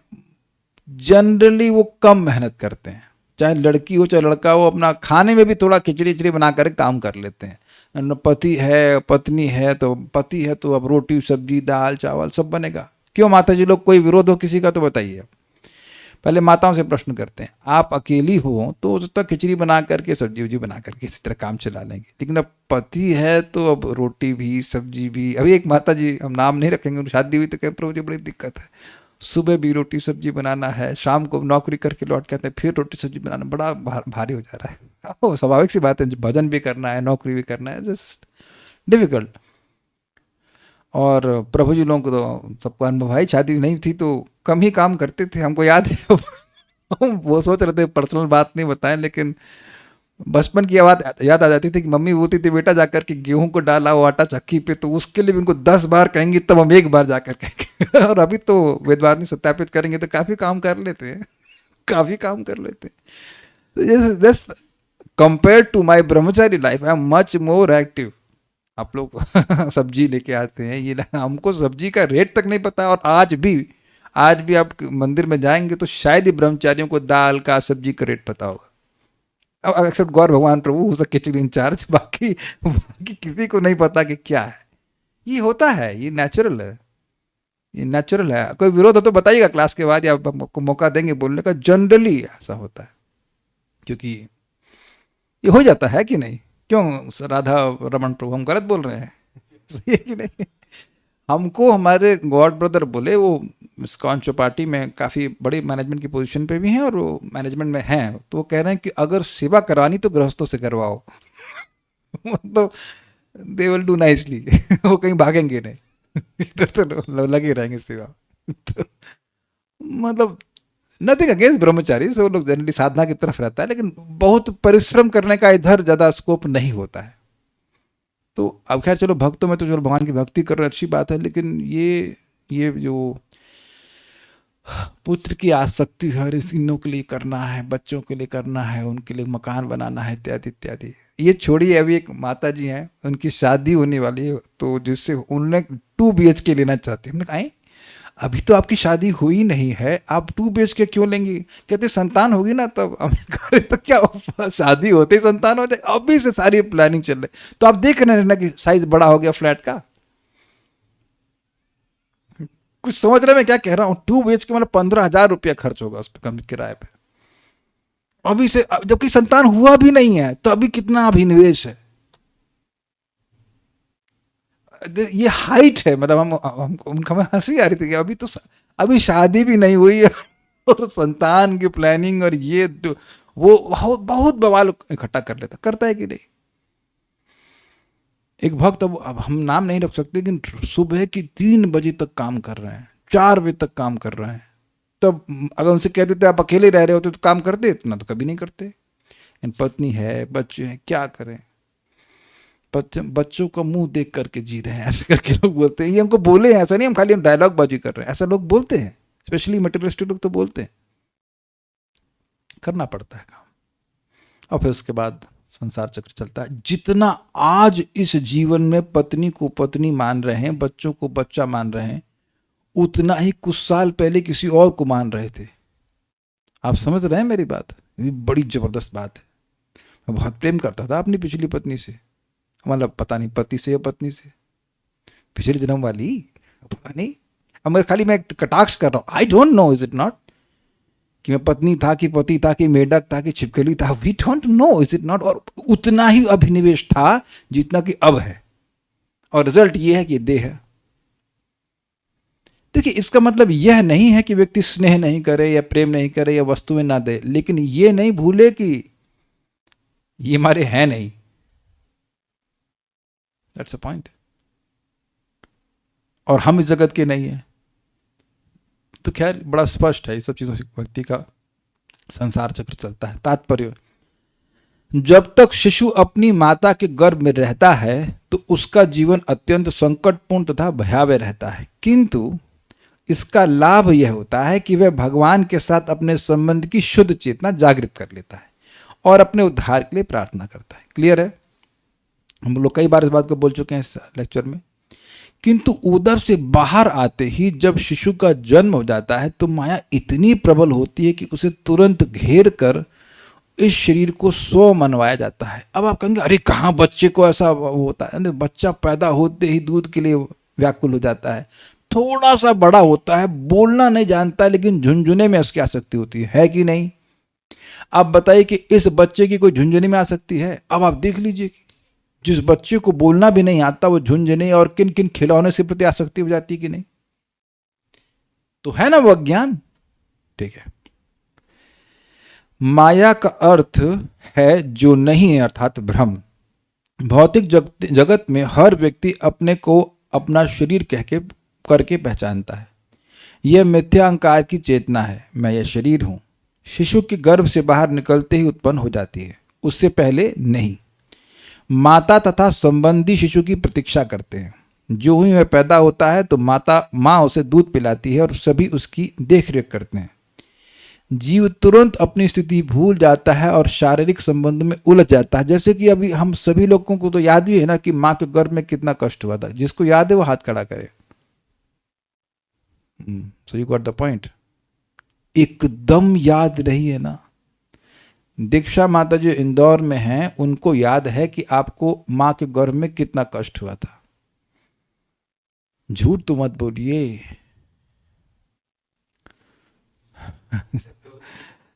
जनरली वो कम मेहनत करते हैं, चाहे लड़की हो चाहे लड़का हो, अपना खाने में भी थोड़ा खिचड़ी बना कर काम कर लेते हैं। पति है पत्नी है तो पति है तो अब रोटी सब्जी दाल चावल सब बनेगा। क्यों माता जी लोग, कोई विरोध हो किसी का तो बताइए। पहले माताओं से प्रश्न करते हैं, आप अकेली हो तो उस तक खिचड़ी बना करके सब्जी उब्जी बना करके इसी तरह काम चला लेंगे, लेकिन अब पति है तो अब रोटी भी सब्जी भी। अभी एक माता जी, हम नाम नहीं रखेंगे, शादी हुई तो कह प्रभु जी बड़ी दिक्कत है, सुबह भी रोटी सब्जी बनाना है, शाम को नौकरी करके लौट के आते हैं फिर रोटी सब्जी बनाना, बड़ा भारी हो जा रहा है। वो स्वाभाविक सी बात है, भजन भी करना है नौकरी भी करना है, जस्ट डिफिकल्ट। और प्रभु जी लोगों को तो सबको अनुभव भाई, शादी नहीं थी तो कम ही काम करते थे, हमको याद है। वो सोच रहे थे पर्सनल बात नहीं बताएं, लेकिन बचपन की याद आ जाती थी कि मम्मी बोलती थी बेटा जाकर के गेहूं को डाला वो आटा चक्की पे, तो उसके लिए भी उनको 10 बार कहेंगी तब हम एक बार जाकर कहेंगे। और अभी तो वेदवादी सत्यापित करेंगे तो काफ़ी काम कर लेते हैं, काफ़ी काम कर लेते हैं। तो just compare to my Brahmachari life I am much more active. आप लोग सब्जी लेके आते हैं, ये हमको सब्जी का रेट तक नहीं पता। और आज भी आप मंदिर में जाएंगे तो शायद ही ब्रह्मचारियों को दाल का सब्जी का रेट पता होगा, एक्सेप्ट गौर भगवान प्रभु उसका किचन इंचार्ज, बाकी किसी को नहीं पता कि क्या है। ये होता है, ये नेचुरल है, ये नेचुरल है। कोई विरोध हो तो बताइएगा क्लास के बाद, या आपको मौका देंगे बोलने का। जनरली ऐसा होता है, क्योंकि ये हो जाता है कि नहीं। क्यों राधा रमन प्रभु हम गलत बोल रहे हैं? सही है कि नहीं? हमको हमारे गॉड ब्रदर बोले, वो इस्कॉन चौपाटी में काफ़ी बड़ी मैनेजमेंट की पोजीशन पे भी हैं और वो मैनेजमेंट में हैं, तो वो कह रहे हैं कि अगर सेवा करवानी तो गृहस्थों से करवाओ। तो दे विल डू नाइसली, वो कहीं भागेंगे नहीं, इधर तो लगे रहेंगे सेवा। तो मतलब नथिंग अगेंस्ट ब्रह्मचारी, से वो लोग जनरली साधना की तरफ रहता है, लेकिन बहुत परिश्रम करने का इधर ज़्यादा स्कोप नहीं होता है। तो अब खैर चलो, भक्तों में तो चलो भगवान की भक्ति कर रहे अच्छी बात है, लेकिन ये जो पुत्र की आसक्ति है, इनों के लिए करना है, बच्चों के लिए करना है, उनके लिए मकान बनाना है इत्यादि इत्यादि, ये छोड़िए। अभी एक माता जी हैं, उनकी शादी होने वाली है, तो जिससे उन्होंने 2 BHK लेना चाहते हैं। हमने कहा अभी तो आपकी शादी हुई नहीं है, आप 2 BHK क्यों लेंगी? कहते संतान होगी ना तब। हमने कहा तो क्या शादी होते ही संतान हो जाए? अभी से सारी प्लानिंग चल रही, तो आप देख रहे हैं ना कि साइज बड़ा हो गया फ्लैट का। कुछ समझ रहे मैं क्या कह रहा हूँ? 2 BHK मतलब 15,000 रुपया खर्च होगा उस पर, कम किराए पे। अभी से, जबकि संतान हुआ भी नहीं है, तो अभी कितना अभिनिवेश है। ये हाइट है, मतलब हमको हमें हंसी आ रही थी कि अभी शादी भी नहीं हुई है और संतान की प्लानिंग, और ये वो बहुत बवाल इकट्ठा कर लेता, करता है कि नहीं। एक भक्त, अब हम नाम नहीं रख सकते, लेकिन सुबह की 3 बजे तक काम कर रहे हैं, 4 बजे तक काम कर रहे हैं। तब अगर उनसे कह देते आप अकेले रह रहे होते तो काम करते, इतना तो कभी नहीं करते। पत्नी है, बच्चे हैं, क्या करें? बच्चों का मुंह देख करके जी रहे हैं, ऐसे करके लोग बोलते हैं। ये हमको बोले हैं, ऐसा नहीं हम खाली हम डायलॉग बाजी कर रहे हैं, ऐसा लोग बोलते हैं, स्पेशली मटेरियलिस्टिक लोग तो बोलते हैं। करना पड़ता है काम, और फिर उसके बाद संसार चक्र चलता है। जितना आज इस जीवन में पत्नी को पत्नी मान रहे हैं, बच्चों को बच्चा मान रहे हैं, उतना ही कुछ साल पहले किसी और को मान रहे थे। आप समझ रहे हैं मेरी बात? ये बड़ी जबरदस्त बात है। मैं बहुत प्रेम करता था अपनी पिछली पत्नी से, मतलब पता नहीं पति से या पत्नी से, पिछले जन्म वाली, पता नहीं। अब मैं कटाक्ष कर रहा हूँ, I don't know, is it not, कि मैं पत्नी था कि पति था कि मेढक था कि छिपकली था, we don't know, is it not. और उतना ही अभिनिवेश था जितना कि अब है, और रिजल्ट ये है कि देह है। देखिए, इसका मतलब यह नहीं है कि व्यक्ति स्नेह नहीं करे या प्रेम नहीं करे या वस्तुएं ना दे, लेकिन ये नहीं भूले कि ये हमारे हैं नहीं। That's a point. और हम इस जगत के नहीं है। तो खैर बड़ा स्पष्ट है, ये सब चीजों से व्यक्ति का संसार चक्र चलता है। तात्पर्य, जब तक शिशु अपनी माता के गर्भ में रहता है तो उसका जीवन अत्यंत संकटपूर्ण तथा भयावह रहता है, किंतु इसका लाभ यह होता है कि वह भगवान के साथ अपने संबंध की शुद्ध चेतना जागृत कर लेता है और अपने उद्धार के लिए प्रार्थना करता है। क्लियर है? हम लोग कई बार इस बात को बोल चुके हैं इस लेक्चर में। किंतु उदर से बाहर आते ही जब शिशु का जन्म हो जाता है तो माया इतनी प्रबल होती है कि उसे तुरंत घेर कर इस शरीर को स्व मनवाया जाता है। अब आप कहेंगे, अरे कहाँ बच्चे को ऐसा होता है? बच्चा पैदा होते ही दूध के लिए व्याकुल हो जाता है, थोड़ा सा बड़ा होता है, बोलना नहीं जानता, लेकिन झुंझुने में उसकी आसक्ति होती है कि नहीं? आप बताइए कि इस बच्चे की कोई झुंझुने में आसक्ति है? अब आप देख लीजिए कि जिस बच्चे को बोलना भी नहीं आता वो झुंझुने और किन किन खिलौने से प्रति आसक्ति हो जाती है कि नहीं? तो है ना वो अज्ञान। ठीक है, माया का अर्थ है जो नहीं है, अर्थात भ्रम। भौतिक जगत में हर व्यक्ति अपने को अपना शरीर करके पहचानता है। यह मिथ्या अहंकार की चेतना है, मैं यह शरीर हूं। शिशु के गर्भ से बाहर निकलते ही उत्पन्न हो जाती है, उससे पहले नहीं। माता तथा संबंधी शिशु की प्रतीक्षा करते हैं। जो ही वह पैदा होता है तो माँ उसे दूध पिलाती है और सभी उसकी देखरेख करते हैं। जीव तुरंत अपनी स्थिति भूल जाता है और शारीरिक संबंध में उलझ जाता है। जैसे कि अभी हम सभी लोगों को तो याद भी है ना कि माँ के गर्भ में कितना कष्ट हुआ था। जिसको याद है वो हाथ खड़ा करे। So you got the point. एकदम याद रही है ना। दीक्षा माता जो इंदौर में हैं, उनको याद है कि आपको माँ के गर्भ में कितना कष्ट हुआ था। झूठ तो मत बोलिए।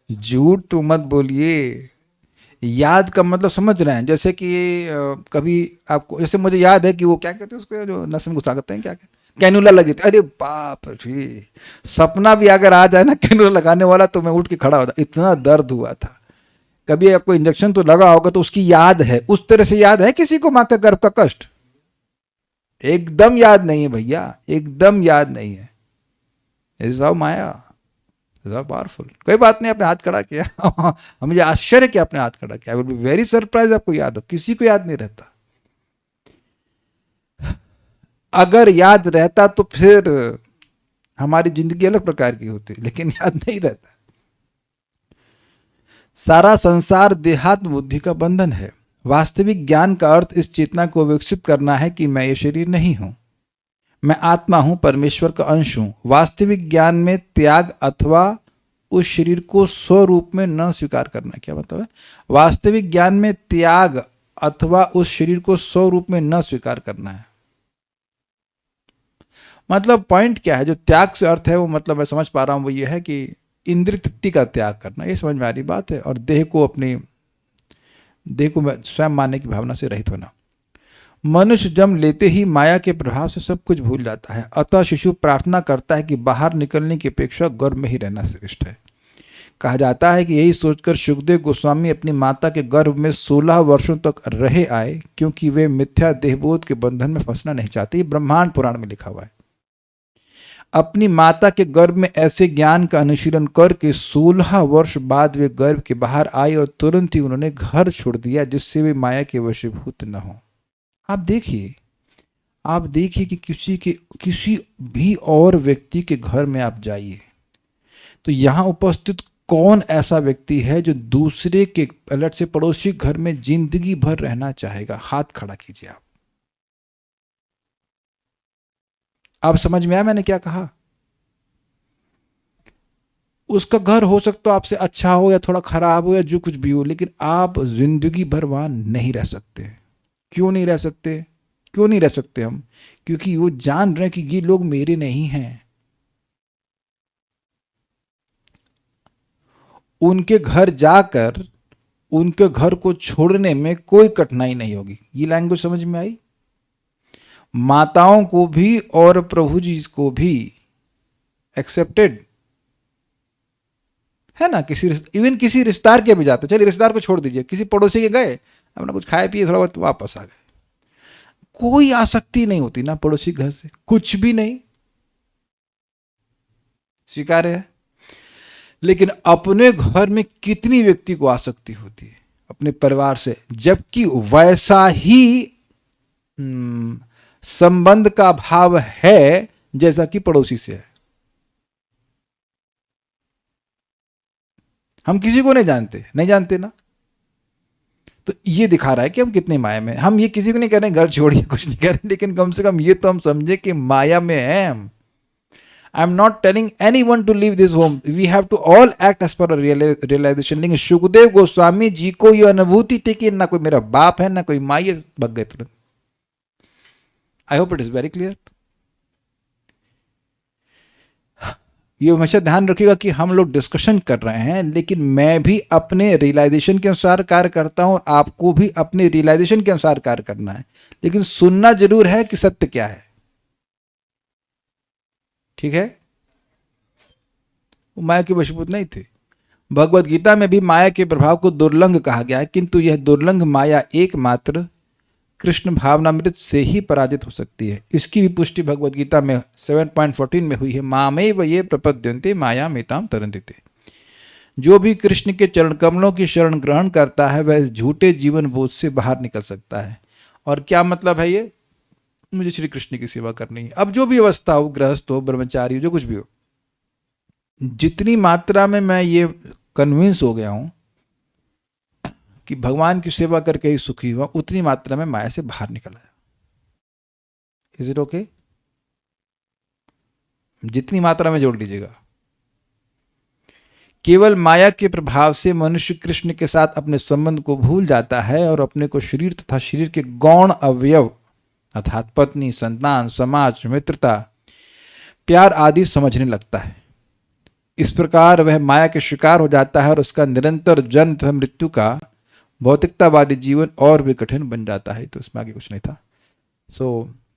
झूठ तो मत बोलिए। याद का मतलब समझ रहे हैं? जैसे कि कभी आपको, जैसे मुझे याद है कि वो क्या कहते हैं उसको, जो नस में घुसा करते हैं, क्या कैनुला लगी थी। अरे बाप रे, सपना भी अगर आ जाए ना कैनुला लगाने वाला तो मैं उठ के खड़ा होता, इतना दर्द हुआ था। कभी आपको इंजेक्शन तो लगा होगा तो उसकी याद है। उस तरह से याद है किसी को माँ का गर्भ का कष्ट? एकदम याद नहीं है भैया, एकदम याद नहीं है। Is how Maya, is how powerful. कोई बात नहीं, आपने हाथ खड़ा किया मुझे आश्चर्य कि आपने हाथ खड़ा किया। I will be very surprise आपको याद हो। किसी को याद नहीं रहता। अगर याद रहता तो फिर हमारी जिंदगी अलग प्रकार की होती, लेकिन याद नहीं रहता। सारा संसार देहात्म बुद्धि का बंधन है। वास्तविक ज्ञान का अर्थ इस चेतना को विकसित करना है कि मैं ये शरीर नहीं हूं, मैं आत्मा हूं, परमेश्वर का अंश हूं। वास्तविक ज्ञान में त्याग अथवा उस शरीर को स्वरूप में न स्वीकार करना। क्या मतलब है? वास्तविक ज्ञान में त्याग अथवा उस शरीर को स्वरूप में न स्वीकार करना है। मतलब पॉइंट क्या है? जो त्याग से अर्थ है वो, मतलब मैं समझ पा रहा हूं, वो ये है कि इंद्रिय तृप्ति का त्याग करना। ये समझ में आ रही बात है। और देह को स्वयं मानने की भावना से रहित होना। मनुष्य जन्म लेते ही माया के प्रभाव से सब कुछ भूल जाता है। अतः शिशु प्रार्थना करता है कि बाहर निकलने की अपेक्षा गर्भ में ही रहना श्रेष्ठ है। कहा जाता है कि यही सोचकर सुखदेव गोस्वामी अपनी माता के गर्भ में 16 वर्षों तक रहे आए, क्योंकि वे मिथ्या देहबोध के बंधन में फंसना नहीं चाहते। ये ब्रह्मांड पुराण में लिखा हुआ है। अपनी माता के गर्भ में ऐसे ज्ञान का अनुशीलन करके 16 वर्ष बाद वे गर्भ के बाहर आए और तुरंत ही उन्होंने घर छोड़ दिया, जिससे वे माया के वशीभूत न हो। आप देखिए कि किसी भी और व्यक्ति के घर में आप जाइए तो यहां उपस्थित कौन ऐसा व्यक्ति है जो दूसरे के, अलग से पड़ोसी घर में जिंदगी भर रहना चाहेगा? हाथ खड़ा कीजिए आप। समझ में आया मैंने क्या कहा? उसका घर हो सकता है आपसे अच्छा हो या थोड़ा खराब हो या जो कुछ भी हो, लेकिन आप जिंदगी भर वहां नहीं रह सकते। क्यों नहीं रह सकते? क्यों नहीं रह सकते हम? क्योंकि वो जान रहे हैं कि ये लोग मेरे नहीं हैं। उनके घर जाकर उनके घर को छोड़ने में कोई कठिनाई नहीं होगी। ये लैंग्वेज समझ में आई? माताओं को भी और प्रभु जी को भी एक्सेप्टेड है ना। इवन किसी रिश्तेदार के भी जाते, चलिए रिश्तेदार को छोड़ दीजिए, किसी पड़ोसी के गए, अपना कुछ खाए पिए, थोड़ा बहुत वापस आ गए, कोई आसक्ति नहीं होती ना पड़ोसी घर से, कुछ भी नहीं, स्वीकार्य है। लेकिन अपने घर में कितनी व्यक्ति को आसक्ति होती है अपने परिवार से, जबकि वैसा ही संबंध का भाव है जैसा कि पड़ोसी से है। हम किसी को नहीं जानते ना। तो ये दिखा रहा है कि हम कितने माया में। हम ये किसी को नहीं कह रहे घर छोड़िए, कुछ नहीं कह रहे, लेकिन कम से कम ये तो हम समझे कि माया में है हम। I am not telling anyone to leave this home, we have to all act as per realization. लेकिन सुखदेव गोस्वामी जी को ये अनुभूति थी कि ना कोई मेरा बाप है ना कोई माई है, भग गए तुरंत। I hope it is very clear. ये हमेशा ध्यान रखिएगा कि हम लोग डिस्कशन कर रहे हैं, लेकिन मैं भी अपने रियलाइजेशन के अनुसार कार्य करता हूं और आपको भी अपने रियलाइजेशन के अनुसार कार्य करना है, लेकिन सुनना जरूर है कि सत्य क्या है। ठीक है? वो माया के वशीभूत नहीं थे। भगवत गीता में भी माया के प्रभाव को दुर्लंघ कहा गया है, किंतु यह दुर्लंघ माया एकमात्र कृष्ण भावनामृत से ही पराजित हो सकती है। इसकी भी पुष्टि भगवत गीता में 7.14 में हुई है। मामेव ये प्रपद्यन्ते माया मेताम तरन्ते। जो भी कृष्ण के चरण कमलों की शरण ग्रहण करता है वह इस झूठे जीवन बोझ से बाहर निकल सकता है। और क्या मतलब है ये? मुझे श्री कृष्ण की सेवा करनी है। अब जो भी अवस्था हो, गृहस्थ हो, ब्रह्मचारी हो, जो कुछ भी हो, जितनी मात्रा में मैं ये कन्विंस हो गया हूं कि भगवान की सेवा करके ही सुखी हुआ, उतनी मात्रा में माया से बाहर निकल आया। Is it okay? जितनी मात्रा में जोड़ लीजिएगा। केवल माया के प्रभाव से मनुष्य कृष्ण के साथ अपने संबंध को भूल जाता है और अपने को शरीर तथा शरीर के गौण अवयव अर्थात पत्नी, संतान, समाज, मित्रता, प्यार आदि समझने लगता है। इस प्रकार वह माया के शिकार हो जाता है और उसका निरंतर जन्म तथा मृत्यु का भौतिकतावादी जीवन और भी कठिन बन जाता है। तो इसमें आगे कुछ नहीं था।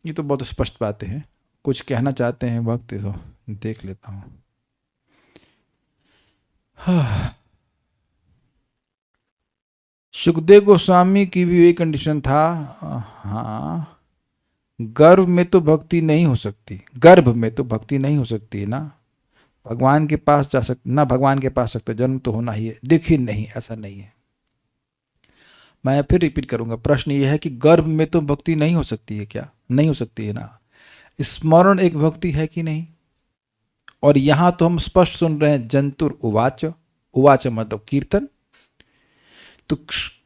ये तो बहुत स्पष्ट बातें हैं। कुछ कहना चाहते हैं वक्त तो देख लेता हूं। सुखदेव गोस्वामी की भी एक कंडीशन था। हाँ, गर्भ में तो भक्ति नहीं हो सकती, गर्भ में तो भक्ति नहीं हो सकती है ना। भगवान के पास जा सकते ना, भगवान के पास सकते, जन्म तो होना ही है। देखिए नहीं, ऐसा नहीं है। मैं फिर रिपीट करूंगा, प्रश्न यह है कि गर्भ में तो भक्ति नहीं हो सकती है क्या? नहीं हो सकती है ना। स्मरण एक भक्ति है कि नहीं? और यहां तो हम स्पष्ट सुन रहे हैं जंतुर उवाच, उवाच मतलब कीर्तन। तो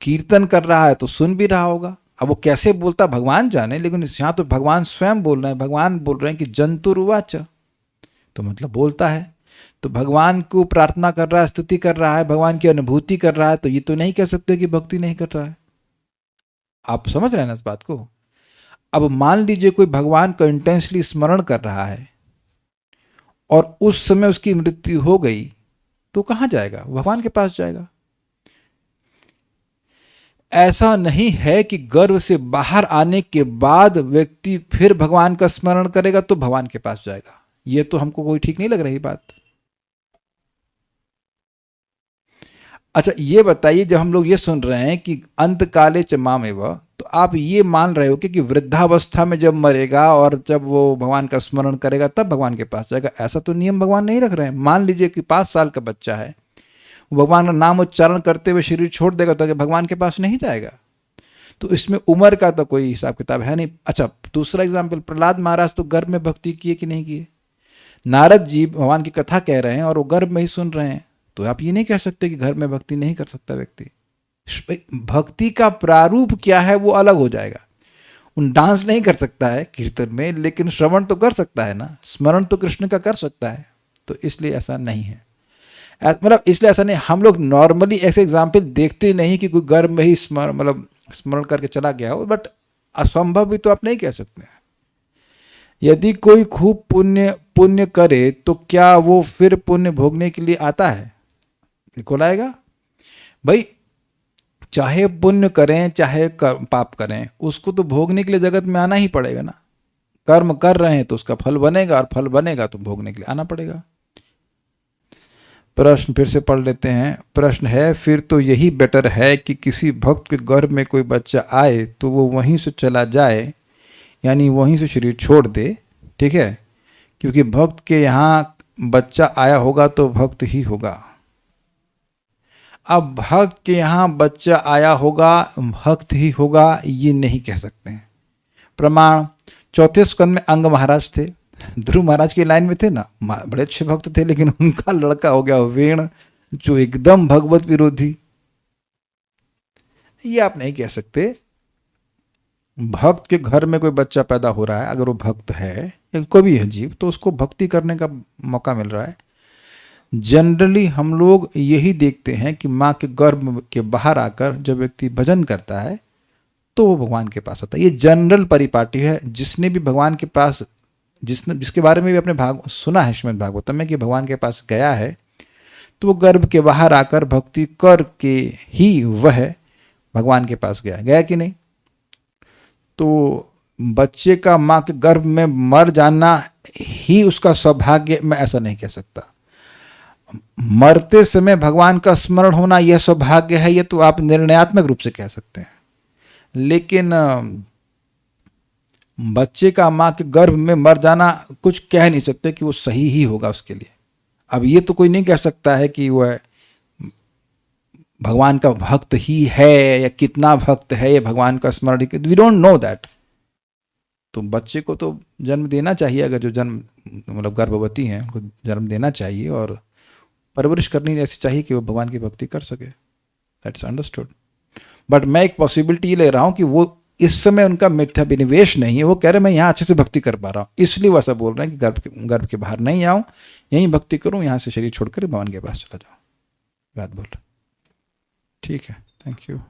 कीर्तन कर रहा है तो सुन भी रहा होगा। अब वो कैसे बोलता भगवान जाने, लेकिन यहां तो भगवान स्वयं बोल रहे हैं। भगवान बोल रहे हैं कि जंतुर उवाच, तो मतलब बोलता है। तो भगवान को प्रार्थना कर रहा है, स्तुति कर रहा है, भगवान की अनुभूति कर रहा है, तो ये तो नहीं कह सकते कि भक्ति नहीं कर रहा है। आप समझ रहे हैं ना इस बात को? अब मान लीजिए कोई भगवान को इंटेंसली स्मरण कर रहा है और उस समय उसकी मृत्यु हो गई, तो कहां जाएगा? भगवान के पास जाएगा। ऐसा नहीं है कि गर्भ से बाहर आने के बाद व्यक्ति फिर भगवान का स्मरण करेगा तो भगवान के पास जाएगा। ये तो हमको कोई ठीक नहीं लग रही बात। अच्छा ये बताइए, जब हम लोग ये सुन रहे हैं कि अंत काले च मामेव, तो आप ये मान रहे हो कि वृद्धावस्था में जब मरेगा और जब वो भगवान का स्मरण करेगा तब भगवान के पास जाएगा? ऐसा तो नियम भगवान नहीं रख रहे हैं। मान लीजिए कि 5 साल का बच्चा है, भगवान का नाम उच्चारण करते हुए शरीर छोड़ देगा तो भगवान के पास नहीं जाएगा। तो इसमें उम्र का तो कोई हिसाब किताब है नहीं। अच्छा दूसरा एग्जाम्पल, प्रहलाद महाराज तो गर्भ में भक्ति किए कि नहीं किए? नारद जी भगवान की कथा कह रहे हैं और वो गर्भ में ही सुन रहे हैं, तो आप ये नहीं कह सकते कि घर में भक्ति नहीं कर सकता व्यक्ति। भक्ति का प्रारूप क्या है वो अलग हो जाएगा। उन डांस नहीं कर सकता है कीर्तन में, लेकिन श्रवण तो कर सकता है ना, स्मरण तो कृष्ण का कर सकता है। तो इसलिए ऐसा नहीं है। मतलब इसलिए ऐसा नहीं, हम लोग नॉर्मली ऐसे एग्जाम्पल देखते नहीं कि कोई गर्भ में ही स्मरण करके चला गया हो, बट असंभव भी तो आप नहीं कह सकते। यदि कोई खूब पुण्य करे तो क्या वो फिर पुण्य भोगने के लिए आता है? बिल्कुल आएगा भाई। चाहे पुण्य करें चाहे पाप करें, उसको तो भोगने के लिए जगत में आना ही पड़ेगा ना। कर्म कर रहे हैं तो उसका फल बनेगा, और फल बनेगा तो भोगने के लिए आना पड़ेगा। प्रश्न फिर से पढ़ लेते हैं। प्रश्न है, फिर तो यही बेटर है कि किसी भक्त के गर्भ में कोई बच्चा आए तो वो वहीं से चला जाए, यानी वहीं से शरीर छोड़ दे, ठीक है, क्योंकि भक्त के यहाँ बच्चा आया होगा तो भक्त ही होगा। अब भक्त के यहाँ बच्चा आया होगा भक्त ही होगा, ये नहीं कह सकते हैं। प्रमाण, चौथे स्कंद में अंग महाराज थे, ध्रुव महाराज की लाइन में थे ना, बड़े अच्छे भक्त थे, लेकिन उनका लड़का हो गया वेण, जो एकदम भगवत विरोधी। ये आप नहीं कह सकते। भक्त के घर में कोई बच्चा पैदा हो रहा है, अगर वो भक्त है या कोई भी है जीव, तो उसको भक्ति करने का मौका मिल रहा है। जनरली हम लोग यही देखते हैं कि माँ के गर्भ के बाहर आकर जब व्यक्ति भजन करता है तो वो भगवान के पास आता है। ये जनरल परिपाटी है। जिसने भी भगवान के पास, जिसके बारे में भी अपने सुना है श्रीमद् भागवतम में कि भगवान के पास गया है, तो वो गर्भ के बाहर आकर भक्ति करके ही वह भगवान के पास गया कि नहीं? तो बच्चे का माँ के गर्भ में मर जाना ही उसका सौभाग्य, मैं ऐसा नहीं कह सकता। मरते समय भगवान का स्मरण होना यह सौभाग्य है, ये तो आप निर्णयात्मक रूप से कह सकते हैं। लेकिन बच्चे का माँ के गर्भ में मर जाना कुछ कह नहीं सकते कि वो सही ही होगा उसके लिए। अब ये तो कोई नहीं कह सकता है कि वह भगवान का भक्त ही है या कितना भक्त है ये भगवान का स्मरण, वी डोंट नो दैट। तो बच्चे को तो जन्म देना चाहिए, अगर जो जन्म मतलब गर्भवती हैं उनको जन्म देना चाहिए और परवरिश करनी ऐसी चाहिए कि वो भगवान की भक्ति कर सके। That's understood. बट मैं एक पॉसिबिलिटी ये ले रहा हूँ कि वो इस समय उनका मिथ्या विनिवेश नहीं है, वो कह रहे मैं यहाँ अच्छे से भक्ति कर पा रहा हूँ, इसलिए वो ऐसा बोल रहे हैं कि गर्भ के बाहर नहीं आऊँ, यहीं भक्ति करूँ, यहाँ से शरीर छोड़कर भगवान के पास चला जाऊँ। बात बोल रहे। ठीक है, थैंक यू।